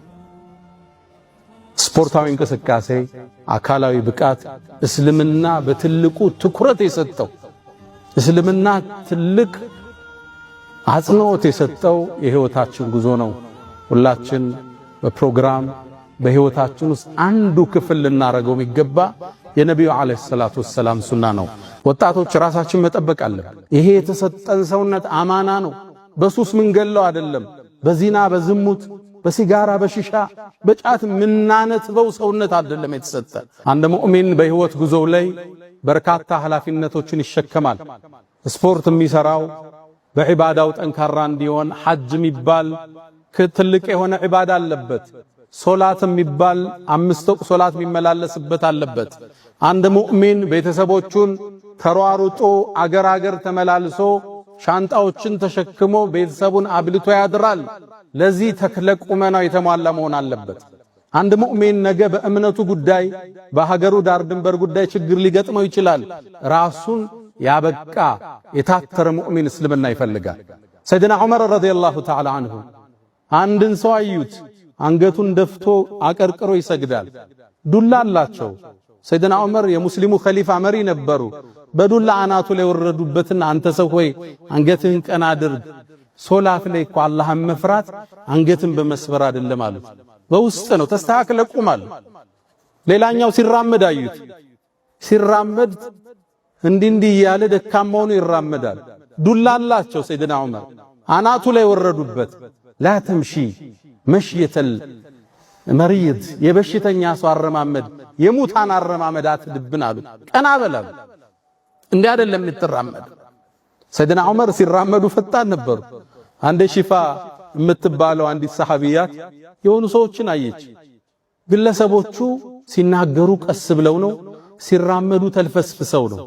ስፖርታዊ እንቅስቃሴ፣ አካላዊ ብቃት እስልምና በትልቁ ትኩረት የሰጠው እስልምና ትልቅ አጽንዖት የሰጠው የህይወታችን ጉዞ ነው። ሁላችን በፕሮግራም በህይወታችን ውስጥ አንዱ ክፍል ልናረገው የሚገባ የነቢዩ አለይሂ ሰላቱ ወሰላም ሱና ነው። ወጣቶች ራሳችን መጠበቅ አለብን። ይሄ የተሰጠን ሰውነት አማና ነው። በሱስ ምንገለው አይደለም። በዚና በዝሙት በሲጋራ በሽሻ በጫት ምናነትበው ሰውነት አይደለም የተሰጠን። አንድ ሙእሚን በህይወት ጉዞው ላይ በርካታ ኃላፊነቶችን ይሸከማል። ስፖርት የሚሰራው በዒባዳው ጠንካራ እንዲሆን ሐጅ የሚባል ትልቅ የሆነ ዒባዳ አለበት። ሶላት የሚባል 5 ወቅት ሶላት የሚመላለስበት አለበት። አንድ ሙእሚን ቤተሰቦቹን ተሯሩጦ አገር ተመላልሶ ሻንጣዎችን ተሸክሞ ቤተሰቡን አብልቶ ያድራል። ለዚህ ተክለ ቁመናው የተሟላ መሆን አለበት። አንድ ሙእሚን ነገ በእምነቱ ጉዳይ በሀገሩ ዳር ድንበር ጉዳይ ችግር ሊገጥመው ይችላል። ራሱን ያበቃ የታተረ ሙእሚን እስልምና ይፈልጋል። ሰይድና ዑመር ረዲየላሁ ተዓላ አንሁ አንድን ሰው አዩት። አንገቱን ደፍቶ አቀርቅሮ ይሰግዳል። ዱላ አላቸው። ሰይድና ዑመር የሙስሊሙ ኸሊፋ መሪ ነበሩ። በዱላ አናቱ ላይ ወረዱበትና አንተ ሰው ሆይ አንገትህን ቀና አድርግ፣ ሶላት ላይ እኮ አላህን መፍራት አንገትን በመስበር አይደለም አሉት። በውስጥ ነው። ተስተካክለ ቁም አሉ። ሌላኛው ሲራመድ አዩት። ሲራመድ እንዲህ እያለ ደካማው ነው ይራመዳል። ዱላ አላቸው ሰይድና ዑመር አናቱ ላይ ወረዱበት። ላ ተምሺ መሽየተል መሪድ የበሽተኛ ሰው አረማመድ የሙታን አረማመድ አትድብን አሉት። ቀና በላሉ እንዲህ አይደለም የምትራመድ። ሰይድና ዑመር ሲራመዱ ፈጣን ነበሩ። አንዴ ሺፋ የምትባለው አንዲት ሰሃቢያት የሆኑ ሰዎችን አየች። ግለሰቦቹ ሲናገሩ ቀስ ብለው ነው፣ ሲራመዱ ተልፈስፍሰው ነው።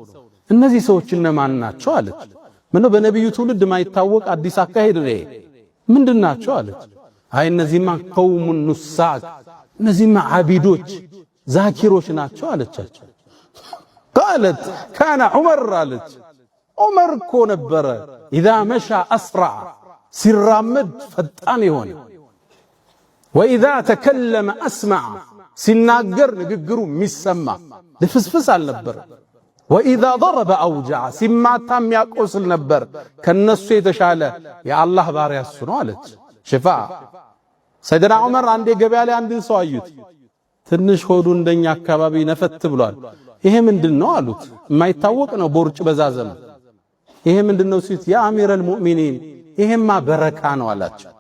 እነዚህ ሰዎች እነማን ናቸው አለች። ምነው በነብዩ ትውልድ ማይታወቅ አዲስ አካሄድ ነው ምንድናቸው አለች። አይ እነዚህማ ቀውሙን ኑሳክ እነዚህማ አቢዶች ዛኪሮች ናቸው አለቻቸው። ቃለት ካነ ዑመር አለች። ዑመር እኮ ነበረ ኢዛ መሻ አስራ ሲራመድ ፈጣን የሆነ ወኢዛ ተከለመ አስማዕ ሲናገር ንግግሩ የሚሰማ ልፍስፍስ አልነበረ። ወኢዛ ضرب አውጀዐ ሲማታ የሚያቆስል ነበር። ከነሱ የተሻለ የአላህ ባሪያ እሱ ነው አለች። ሽፋ ሰይድና ዑመር አንዴ ገበያ ላይ አንድን ሰው አዩት። ትንሽ ሆዱ እንደኛ አካባቢ ነፈት ብሏል። ይሄ ምንድነው አሉት። የማይታወቅ ነው ቦርጭ በዛዘም። ይሄ ምንድነው ሲት ያ አሚረል ሙእሚኒን ይሄማ በረካ ነው አላቸው።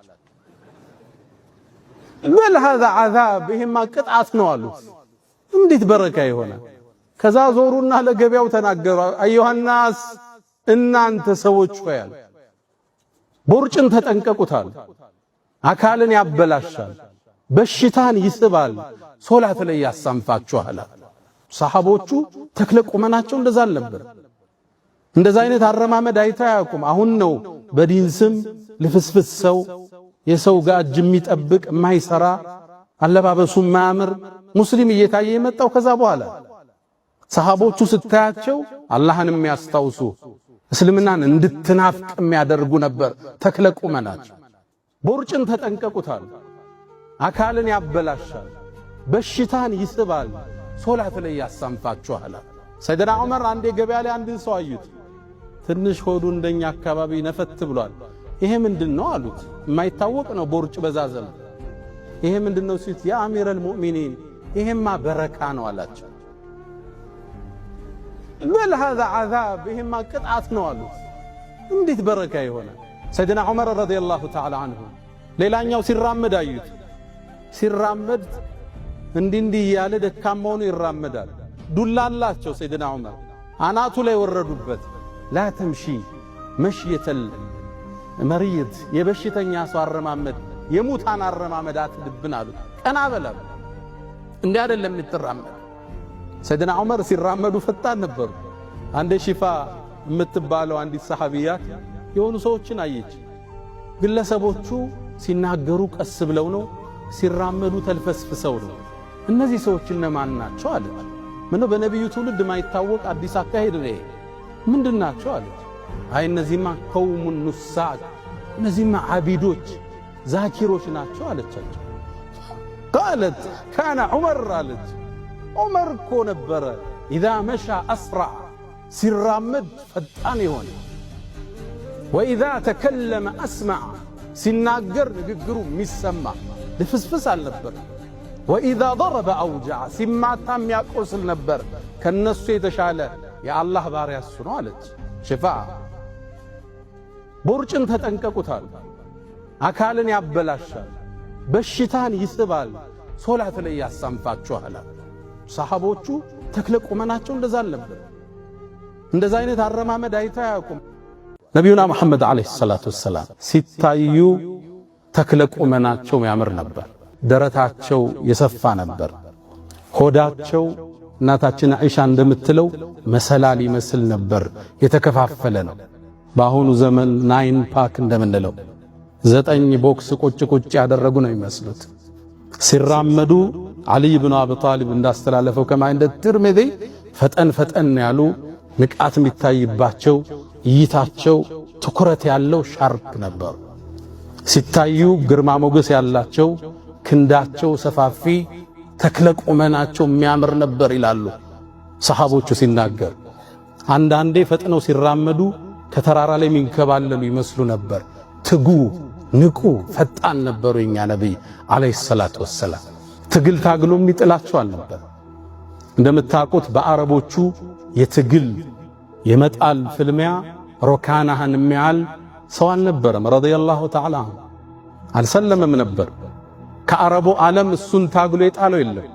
በል هذا عذاب ይሄማ ቅጣት ነው አሉት። እንዴት በረካ ይሆናል? ከዛ ዞሩና ለገበያው ተናገሩ። አዩሃናስ እናንተ ሰዎች ሆይ ቦርጭን ተጠንቀቁታል። አካልን ያበላሻል፣ በሽታን ይስባል፣ ሶላት ላይ ያሳንፋችኋል። ሰሃቦቹ ተክለ ቁመናቸው እንደዛ አልነበር። እንደዛ አይነት አረማመድ አይታያቁም። አሁን ነው በዲን ስም ልፍስፍስ ሰው የሰው ጋር እጅ የሚጠብቅ የማይሰራ አለባበሱ ማያምር ሙስሊም እየታየ የመጣው ከዛ በኋላ። ሰሃቦቹ ስታያቸው አላህን የሚያስታውሱ እስልምናን እንድትናፍቅ የሚያደርጉ ነበር ተክለ ቁመናቸው። ቦርጭን ተጠንቀቁታል፣ አካልን ያበላሻል፣ በሽታን ይስባል፣ ሶላት ላይ ያሳንፋችኋል። ሰይድና ዑመር አንዴ ገበያ ላይ አንድን ሰው አዩት። ትንሽ ሆዱ እንደኛ አካባቢ ነፈት ብሏል። ይሄ ምንድነው አሉት። የማይታወቅ ነው ቦርጭ በዛዘም። ይሄ ምንድነው ሲት ያ አሚረል ሙእሚኒን ይሄማ በረካ ነው አላቸው። በል هذا عذاب ይሄማ ቅጣት ነው አሉት። እንዴት በረካ ይሆናል? ሰይድና ዑመር ረዲየላሁ ተዓላ አንሁ ሌላኛው ሲራመድ አዩት። ሲራመድ እንዲህ እያለ ደካማው ነው ይራመዳል። ዱላ አላቸው ሰይድና ዑመር አናቱ ላይ ወረዱበት። ላ ተምሺ መሽየተል መሪድ የበሽተኛ ሰው አረማመድ የሙታን አረማመድ አትድብን አሉት። ቀና በላሉ እንዲህ አይደለም የምትራመድ። ሰይድና ዑመር ሲራመዱ ፈጣን ነበሩ። አንዴ ሺፋ የምትባለው አንዲት ሰሃቢያት የሆኑ ሰዎችን አየች። ግለሰቦቹ ሲናገሩ ቀስ ብለው ነው፣ ሲራመዱ ተልፈስፍሰው ነው። እነዚህ ሰዎች እነማን ናቸው አለች። ምነው በነብዩ ትውልድ ማይታወቅ አዲስ አካሄድ ነው ምንድናቸው አለች። አይ እነዚህማ ቀውሙን ኑሳክ እነዚህማ አቢዶች ዛኪሮች ናቸው አለቻቸው። ቃለት ካነ ዑመር አለች። ዑመር እኮ ነበረ ኢዛ መሻ አስራ ሲራመድ ፈጣን የሆነ ወኢዛ ተከለመ አስማዕ ሲናገር ንግግሩ የሚሰማ ልፍስፍስ አልነበር። ወኢዛ ضرب አውጀዐ ሲማታ የሚያቆስል ነበር። ከነሱ የተሻለ የአላህ ባሪያ እሱ ነው አለች። ሽፋ ቦርጭን ተጠንቀቁታል፣ አካልን ያበላሻል፣ በሽታን ይስባል፣ ሶላት ላይ ያሳንፋችኋል። ሰሃቦቹ ተክለ ቁመናቸው እንደዛ አልነበር። እንደዛ አይነት አረማመድ አይታያቁም። ነቢዩና መሐመድ ዓለይሂ ሰላቱ ወሰላም ሲታዩ ተክለ ቁመናቸው ያምር ነበር። ደረታቸው የሰፋ ነበር። ሆዳቸው እናታችን አይሻ እንደምትለው መሰላል ይመስል ነበር፣ የተከፋፈለ ነው። በአሁኑ ዘመን 9 ፓክ እንደምንለው 9 ቦክስ ቁጭ ቁጭ ያደረጉ ነው የሚመስሉት። ሲራመዱ ዓሊ ብኑ አቢ ጣሊብ እንዳስተላለፈው ከማ እንደ ትርሚዚ ፈጠን ፈጠን ያሉ ንቃት የሚታይባቸው እይታቸው ትኩረት ያለው ሻርፕ ነበሩ። ሲታዩ ግርማ ሞገስ ያላቸው ክንዳቸው ሰፋፊ ተክለ ቁመናቸው የሚያምር ነበር ይላሉ ሰሃቦቹ ሲናገር። አንዳንዴ ፈጥነው ሲራመዱ ከተራራ ላይ የሚንከባለሉ ይመስሉ ነበር። ትጉ፣ ንቁ፣ ፈጣን ነበሩ የኛ ነብይ አለይሂ ሰላቱ ወሰላም። ትግል ታግሎ የሚጥላቸው አልነበር። እንደምታውቁት በአረቦቹ የትግል የመጣል ፍልሚያ ሩካናህን የሚያል ሰው አልነበረም። ረዲየላሁ ተዓላ አልሰለመም ነበር። ከአረቡ ዓለም እሱን ታግሎ የጣለው የለም።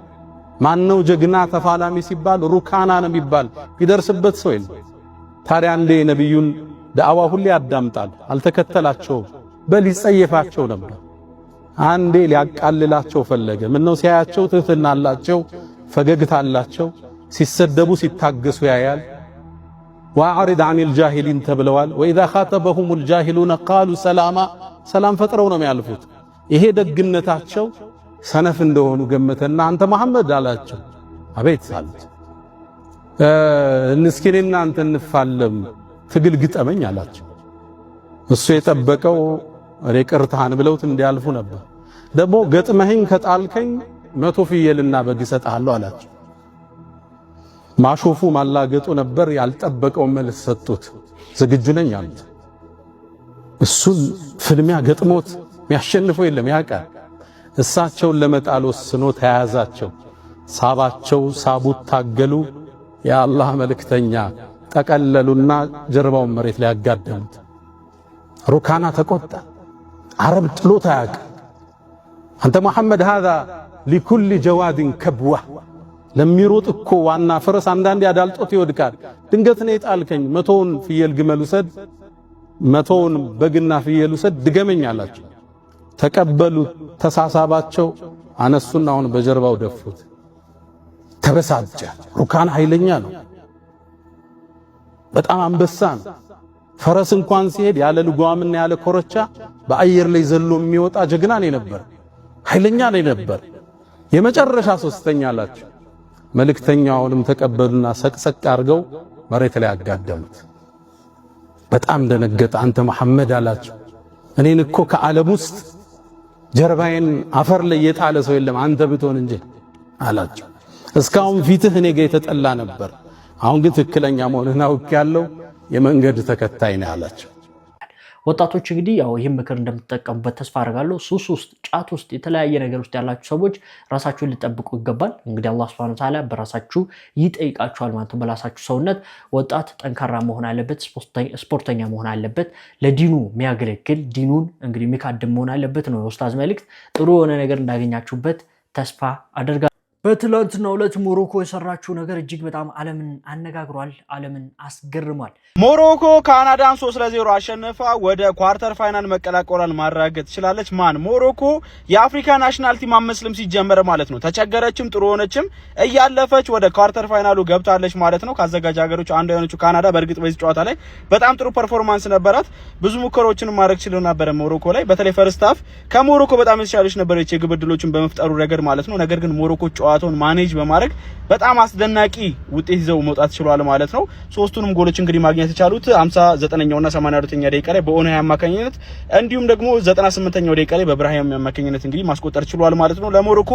ማነው ጀግና ተፋላሚ ሲባል ሩካና ነው የሚባል ይደርስበት ሰው የለም። ታዲያ አንዴ ነብዩን ዳዕዋ ሁሌ ያዳምጣል፣ አልተከተላቸውም፣ በል ይጸየፋቸው ነበር። አንዴ ሊያቃልላቸው ፈለገ። ምነው ሲያያቸው ትህትና አላቸው፣ ፈገግታ አላቸው፣ ሲሰደቡ ሲታገሱ ያያል። ወአዕሪድ ዐኒል ጃሂሊን ተብለዋል። ወኢዛ ኻተበሁሙል ጃሂሉነ ቃሉ ሰላማ፣ ሰላም ፈጥረው ነው የሚያልፉት። ይሄ ደግነታቸው ሰነፍ እንደሆኑ ገመተና አንተ መሐመድ አላቸው። አቤት አሉት። እስኪ እኔና አንተ እንፋለም ትግል ግጠመኝ አላቸው። እሱ የጠበቀው እኔ ቅርታህን ብለውት እንዲያልፉ ነበር። ደግሞ ገጥመህኝ ከጣልከኝ 100 ፍየልና በግ እሰጥሃለሁ አላቸው። ማሾፉ ማላገጡ ነበር። ያልጠበቀው መልስ ሰጡት። ዝግጁ ነኝ አሉት። እሱን ፍልሚያ ገጥሞት የሚያሸንፈው የለም ያውቃል። እሳቸውን ለመጣል ወስኖ ተያያዛቸው፣ ሳባቸው፣ ሳቡት፣ ታገሉ። የአላህ መልእክተኛ ጠቀለሉና ጀርባውን መሬት ላይ ያጋደሙት። ሩካና ተቆጣ። አረብ ጥሎት አያውቅም። አንተ መሐመድ ሃዛ ሊኩል ጀዋድን ከብዋ፣ ለሚሮጥ እኮ ዋና ፈረስ አንዳንዴ አዳልጦት ይወድቃል። ድንገት ነው የጣልከኝ፣ 100ውን ፍየል ግመል ውሰድ፣ 100ውን በግና ፍየል ውሰድ፣ ድገመኝ አላቸው። ተቀበሉት። ተሳሳባቸው። አነሱና አሁን በጀርባው ደፉት። ተበሳጨ። ሩካና ኃይለኛ ነው፣ በጣም አንበሳ ነው። ፈረስ እንኳን ሲሄድ ያለ ልጓምና ያለ ኮረቻ በአየር ላይ ዘሎ የሚወጣ ጀግና ነው ነበር፣ ኃይለኛ ነው ነበር። የመጨረሻ ሶስተኛ አላቸው። መልእክተኛውንም ተቀበሉና ሰቅሰቅ አድርገው መሬት ላይ አጋደሙት። በጣም ደነገጠ። አንተ መሐመድ አላቸው፣ እኔን እኮ ከዓለም ውስጥ ጀርባዬን አፈር ላይ የጣለ ሰው የለም አንተ ብትሆን እንጂ አላቸው። እስካሁን ፊትህ እኔ ጋር የተጠላ ነበር፣ አሁን ግን ትክክለኛ መሆንህን አውቄያለሁ፣ የመንገድ ተከታይ ነህ አላቸው። ወጣቶች እንግዲህ ያው ይህን ምክር እንደምትጠቀሙበት ተስፋ አደርጋለሁ። ሱስ ውስጥ፣ ጫት ውስጥ፣ የተለያየ ነገር ውስጥ ያላችሁ ሰዎች ራሳችሁን ሊጠብቁ ይገባል። እንግዲህ አላህ Subhanahu Wa Ta'ala በራሳችሁ ይጠይቃችኋል ማለት ነው። በራሳችሁ ሰውነት ወጣት ጠንካራ መሆን አለበት፣ ስፖርተኛ መሆን አለበት፣ ለዲኑ የሚያገለግል ዲኑን እንግዲህ የሚካድም መሆን አለበት ነው የኡስታዝ መልእክት። ጥሩ የሆነ ነገር እንዳገኛችሁበት ተስፋ አደርጋለሁ። በትላንትናው ዕለት ሞሮኮ የሰራችው ነገር እጅግ በጣም ዓለምን አነጋግሯል፣ ዓለምን አስገርሟል። ሞሮኮ ካናዳን 3-0 አሸንፋ ወደ ኳርተር ፋይናል መቀላቀሏን ማረጋገጥ ትችላለች። ማን? ሞሮኮ የአፍሪካ ናሽናል ቲም አመስልም ሲጀመር ማለት ነው። ተቸገረችም ጥሩ ሆነችም እያለፈች ወደ ኳርተር ፋይናሉ ገብታለች ማለት ነው። ካዘጋጅ ሀገሮች አንዱ የሆነችው ካናዳ በእርግጥ በዚህ ጨዋታ ላይ በጣም ጥሩ ፐርፎርማንስ ነበራት። ብዙ ሙከራዎችን ማድረግ ችለው ነበር ሞሮኮ ላይ። በተለይ ፈርስት ሃፍ ከሞሮኮ በጣም የተሻለች ነበረች የግብ ዕድሎችን በመፍጠሩ ረገድ ማለት ነው። ነገር ግን ሞሮኮ ጨዋታውን ማኔጅ በማድረግ በጣም አስደናቂ ውጤት ይዘው መውጣት ችሏል ማለት ነው። ሶስቱንም ጎሎች እንግዲህ ማግኘት የቻሉት 59ኛውና 82ኛ ደቂቃ ላይ በኦናይ አማካኝነት እንዲሁም ደግሞ 98ኛው ደቂቃ ላይ በብራሂም አማካኝነት እንግዲህ ማስቆጠር ችሏል ማለት ነው። ለሞሮኮ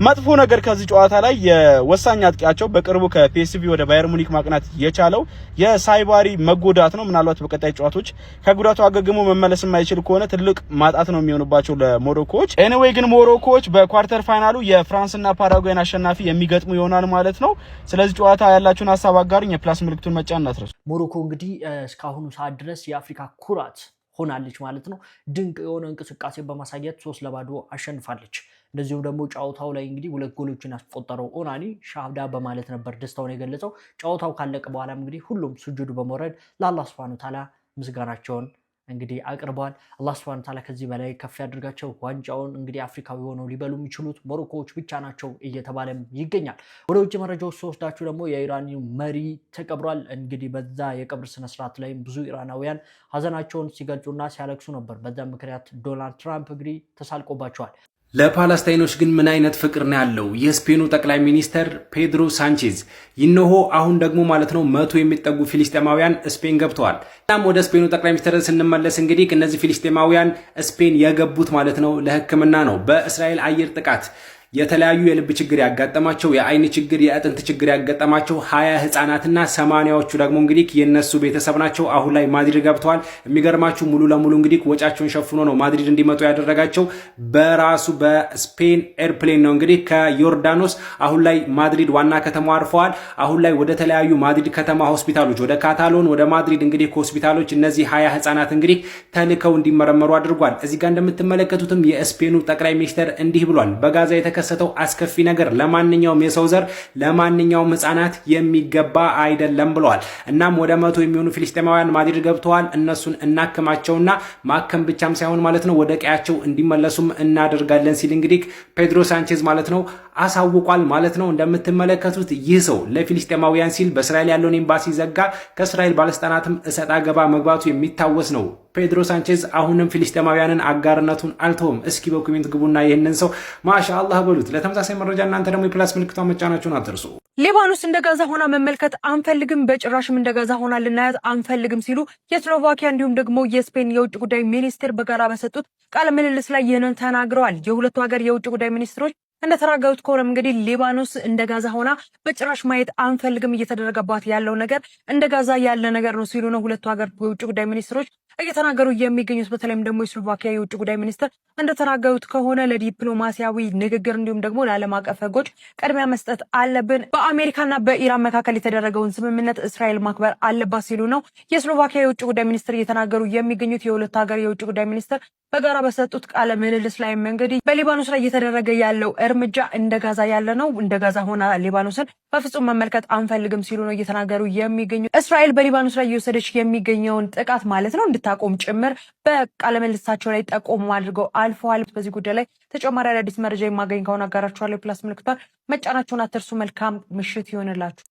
መጥፎ ነገር ከዚህ ጨዋታ ላይ የወሳኝ አጥቂያቸው በቅርቡ ከፒኤስቪ ወደ ባየር ሙኒክ ማቅናት የቻለው የሳይባሪ መጎዳት ነው። ምናልባት በቀጣይ ጨዋታዎች ከጉዳቱ አገግሞ መመለስ የማይችል ከሆነ ትልቅ ማጣት ነው የሚሆንባቸው ለሞሮኮዎች። ኤኒዌይ ግን ሞሮኮዎች በኳርተር ፋይናሉ የፍራንስና ፓራጓይን አሸናፊ የሚገጥሙ ይሆናል ማለት ነው። ስለዚህ ጨዋታ ያላችሁን ሐሳብ አጋሩኝ። የፕላስ ምልክቱን መጫን እንዳትረሱ። ሞሮኮ እንግዲህ እስካሁኑ ሰዓት ድረስ የአፍሪካ ኩራት ሆናለች ማለት ነው። ድንቅ የሆነ እንቅስቃሴ በማሳየት 3-0 አሸንፋለች። እንደዚሁም ደግሞ ጨዋታው ላይ እንግዲህ 2 ጎሎችን ያስቆጠረው ኦናኒ ሻህዳ በማለት ነበር ደስታውን የገለጸው። ጨዋታው ካለቀ በኋላም እንግዲህ ሁሉም ስጁድ በመውረድ ለአላህ Subhanahu Wa Ta'ala ምስጋናቸውን እንግዲህ አቅርበዋል። አላህ Subhanahu Wa Ta'ala ከዚህ በላይ ከፍ ያድርጋቸው። ዋንጫውን እንግዲህ አፍሪካዊ ሆነው ሊበሉ የሚችሉት ሞሮኮዎች ብቻ ናቸው እየተባለም ይገኛል። ወደ ውጭ መረጃዎች ሲወስዳችሁ ደግሞ የኢራን መሪ ተቀብሯል። እንግዲህ በዛ የቀብር ስነ ስርዓት ላይ ብዙ ኢራናውያን ሀዘናቸውን ሲገልጹና ሲያለቅሱ ነበር። በዛ ምክንያት ዶናልድ ትራምፕ እንግዲህ ተሳልቆባቸዋል። ለፓለስታይኖች ግን ምን አይነት ፍቅር ነው ያለው የስፔኑ ጠቅላይ ሚኒስተር ፔድሮ ሳንቼዝ። ይነሆ አሁን ደግሞ ማለት ነው 100 የሚጠጉ ፊሊስጤማውያን ስፔን ገብተዋል። እናም ወደ ስፔኑ ጠቅላይ ሚኒስተር ስንመለስ እንግዲህ እነዚህ ፊሊስጤማውያን ስፔን የገቡት ማለት ነው ለሕክምና ነው። በእስራኤል አየር ጥቃት የተለያዩ የልብ ችግር ያጋጠማቸው፣ የአይን ችግር፣ የአጥንት ችግር ያጋጠማቸው 20 ህፃናትና 80ዎቹ ደግሞ እንግዲህ የነሱ ቤተሰብ ናቸው። አሁን ላይ ማድሪድ ገብተዋል። የሚገርማችሁ ሙሉ ለሙሉ እንግዲህ ወጫቸውን ሸፍኖ ነው ማድሪድ እንዲመጡ ያደረጋቸው በራሱ በስፔን ኤርፕሌን ነው። እንግዲህ ከዮርዳኖስ አሁን ላይ ማድሪድ ዋና ከተማ አርፈዋል። አሁን ላይ ወደ ተለያዩ ማድሪድ ከተማ ሆስፒታሎች፣ ወደ ካታሎን፣ ወደ ማድሪድ እንግዲህ ሆስፒታሎች እነዚህ 20 ህፃናት እንግዲህ ተልከው እንዲመረመሩ አድርጓል። እዚህ ጋር እንደምትመለከቱትም የስፔኑ ጠቅላይ ሚኒስትር እንዲህ ብሏል። በጋዛ የተከሰተው አስከፊ ነገር ለማንኛውም የሰው ዘር ለማንኛውም ህፃናት የሚገባ አይደለም ብለዋል። እናም ወደ 100 የሚሆኑ ፊልስጤማውያን ማድሪድ ገብተዋል። እነሱን እናክማቸውና ማከም ብቻም ሳይሆን ማለት ነው ወደ ቀያቸው እንዲመለሱም እናደርጋለን ሲል እንግዲህ ፔድሮ ሳንቼዝ ማለት ነው አሳውቋል ማለት ነው። እንደምትመለከቱት ይህ ሰው ለፊልስጤማውያን ሲል በእስራኤል ያለውን ኤምባሲ ዘጋ። ከእስራኤል ባለስልጣናትም እሰጣ ገባ መግባቱ የሚታወስ ነው። ፔድሮ ሳንቼዝ አሁንም ፊልስጤማውያንን አጋርነቱን አልተውም። እስኪ በኮሜንት ግቡና ይህንን ሰው ማሻአላህ በሉት። ለተመሳሳይ መረጃ እናንተ ደግሞ የፕላስ ምልክቷን መጫናችሁን አትርሱ። ሊባኖስ እንደ ጋዛ ሆና መመልከት አንፈልግም፣ በጭራሽም እንደ ጋዛ ሆና ልናያት አንፈልግም ሲሉ የስሎቫኪያ እንዲሁም ደግሞ የስፔን የውጭ ጉዳይ ሚኒስትር በጋራ በሰጡት ቃለ ምልልስ ላይ ይህንን ተናግረዋል። የሁለቱ ሀገር የውጭ ጉዳይ ሚኒስትሮች እንደተናገሩት ከሆነም እንግዲህ ሊባኖስ እንደ ጋዛ ሆና በጭራሽ ማየት አንፈልግም፣ እየተደረገባት ያለው ነገር እንደ ጋዛ ያለ ነገር ነው ሲሉ ነው ሁለቱ ሀገር የውጭ ጉዳይ ሚኒስትሮች እየተናገሩ የሚገኙት። በተለይም ደግሞ የስሎቫኪያ የውጭ ጉዳይ ሚኒስትር እንደተናገሩት ከሆነ ለዲፕሎማሲያዊ ንግግር እንዲሁም ደግሞ ለዓለም አቀፍ ሕጎች ቅድሚያ መስጠት አለብን፣ በአሜሪካና በኢራን መካከል የተደረገውን ስምምነት እስራኤል ማክበር አለባት ሲሉ ነው የስሎቫኪያ የውጭ ጉዳይ ሚኒስትር እየተናገሩ የሚገኙት። የሁለቱ ሀገር የውጭ ጉዳይ ሚኒስትር በጋራ በሰጡት ቃለ ምልልስ ላይ እንግዲህ በሊባኖስ ላይ እየተደረገ ያለው እርምጃ እንደ ጋዛ ያለ ነው፣ እንደ ጋዛ ሆና ሊባኖስን በፍጹም መመልከት አንፈልግም ሲሉ ነው እየተናገሩ የሚገኙ። እስራኤል በሊባኖስ ላይ እየወሰደች የሚገኘውን ጥቃት ማለት ነው እንድታቆም ጭምር በቃለ ምልልሳቸው ላይ ጠቆሙ አድርገው አልፈዋል። በዚህ ጉዳይ ላይ ተጨማሪ አዳዲስ መረጃ የማገኝ ከሆነ አጋራችኋለሁ። ፕላስ ምልክቷን መጫናችሁን አትርሱ። መልካም ምሽት ይሆንላችሁ።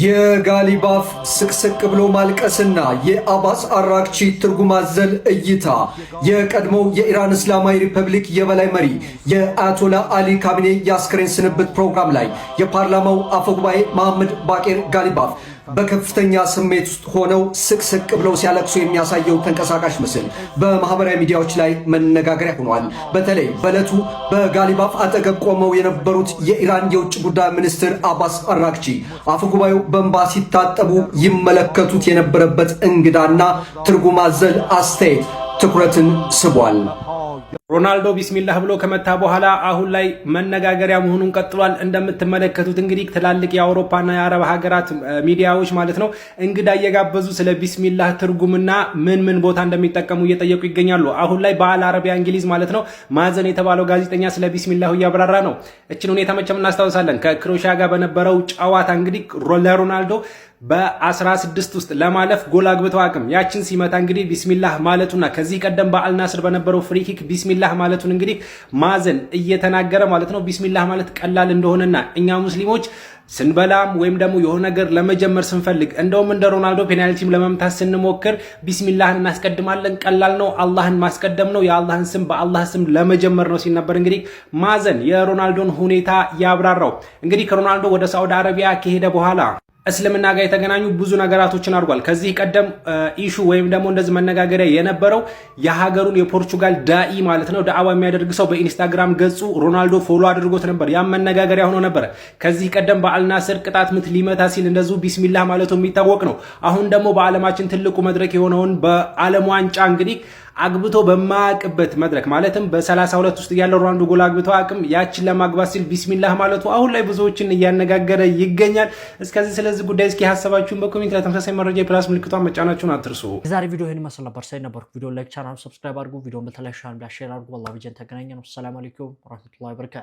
የጋሊባፍ ስቅስቅ ብሎ ማልቀስና የአባስ አራክቺ ትርጉም አዘል እይታ የቀድሞው የኢራን እስላማዊ ሪፐብሊክ የበላይ መሪ የአያቶላ አሊ ካሚኔ የአስክሬን ስንብት ፕሮግራም ላይ የፓርላማው አፈጉባኤ መሐመድ ባቄር ጋሊባፍ በከፍተኛ ስሜት ውስጥ ሆነው ስቅስቅ ብለው ሲያለቅሱ የሚያሳየው ተንቀሳቃሽ ምስል በማህበራዊ ሚዲያዎች ላይ መነጋገሪያ ሆኗል። በተለይ በዕለቱ በጋሊባፍ አጠገብ ቆመው የነበሩት የኢራን የውጭ ጉዳይ ሚኒስትር አባስ አራክቺ አፈጉባኤው በእንባ ሲታጠቡ ይመለከቱት የነበረበት እንግዳና ትርጉም አዘል አስተያየት ትኩረትን ስቧል። ሮናልዶ ቢስሚላህ ብሎ ከመታ በኋላ አሁን ላይ መነጋገሪያ መሆኑን ቀጥሏል። እንደምትመለከቱት እንግዲህ ትላልቅ የአውሮፓና የአረብ ሀገራት ሚዲያዎች ማለት ነው እንግዳ እየጋበዙ ስለ ቢስሚላህ ትርጉምና ምን ቦታ እንደሚጠቀሙ እየጠየቁ ይገኛሉ። አሁን ላይ በአል አረቢያ እንግሊዝ ማለት ነው ማዘን የተባለው ጋዜጠኛ ስለ ቢስሚላሁ እያብራራ ነው። እችን ሁኔታ መቼም እናስታውሳለን። ከክሮኤሺያ ጋር በነበረው ጨዋታ እንግዲህ ለሮናልዶ በ16 ውስጥ ለማለፍ ጎል አግብተው አቅም ያችን ሲመታ እንግዲህ ቢስሚላህ ማለቱና ከዚህ ቀደም በአልናስር በነበረው ፍሪኪክ ቢስሚላህ ማለቱን እንግዲህ ማዘን እየተናገረ ማለት ነው። ቢስሚላህ ማለት ቀላል እንደሆነና እኛ ሙስሊሞች ስንበላም ወይም ደግሞ የሆነ ነገር ለመጀመር ስንፈልግ እንደውም እንደ ሮናልዶ ፔናልቲም ለመምታት ስንሞክር ቢስሚላህን እናስቀድማለን። ቀላል ነው፣ አላህን ማስቀደም ነው፣ የአላህን ስም በአላህ ስም ለመጀመር ነው ሲል ነበር እንግዲህ ማዘን የሮናልዶን ሁኔታ ያብራራው። እንግዲህ ከሮናልዶ ወደ ሳዑዲ አረቢያ ከሄደ በኋላ እስልምና ጋር የተገናኙ ብዙ ነገራቶችን አድርጓል። ከዚህ ቀደም ኢሹ ወይም ደግሞ እንደዚህ መነጋገሪያ የነበረው የሀገሩን የፖርቹጋል ዳኢ ማለት ነው ዳዕዋ የሚያደርግ ሰው በኢንስታግራም ገጹ ሮናልዶ ፎሎ አድርጎት ነበር። ያም መነጋገሪያ ሆኖ ነበር። ከዚህ ቀደም በአልናስር ቅጣት ምት ሊመታ ሲል እንደዚሁ ቢስሚላህ ማለቱ የሚታወቅ ነው። አሁን ደግሞ በዓለማችን ትልቁ መድረክ የሆነውን በዓለም ዋንጫ እንግዲህ አግብቶ በማያውቅበት መድረክ ማለትም በ32 ውስጥ ያለው ሮናልዶ ጎል አግብቶ አቅም ያችን ለማግባት ሲል ቢስሚላህ ማለቱ አሁን ላይ ብዙዎችን እያነጋገረ ይገኛል። እስከዚህ ስለዚህ ጉዳይ እስኪ ሐሳባችሁን በኮሜንት ላይ ተመሳሳይ መረጃ የፕላስ ምልክቷን መጫናችሁን አትርሱ። የዛሬ ቪዲዮ ይሄን መስል ነበር። ሳይ ነበርኩ። ቪዲዮ ላይክ፣ ቻናል ሰብስክራይብ አድርጉ። ቪዲዮን በተለይ ሻር ሼር አድርጉ። والله በጀን ተገናኘን። ሰላም አለይኩም ወራህመቱላሂ ወበረካቱ።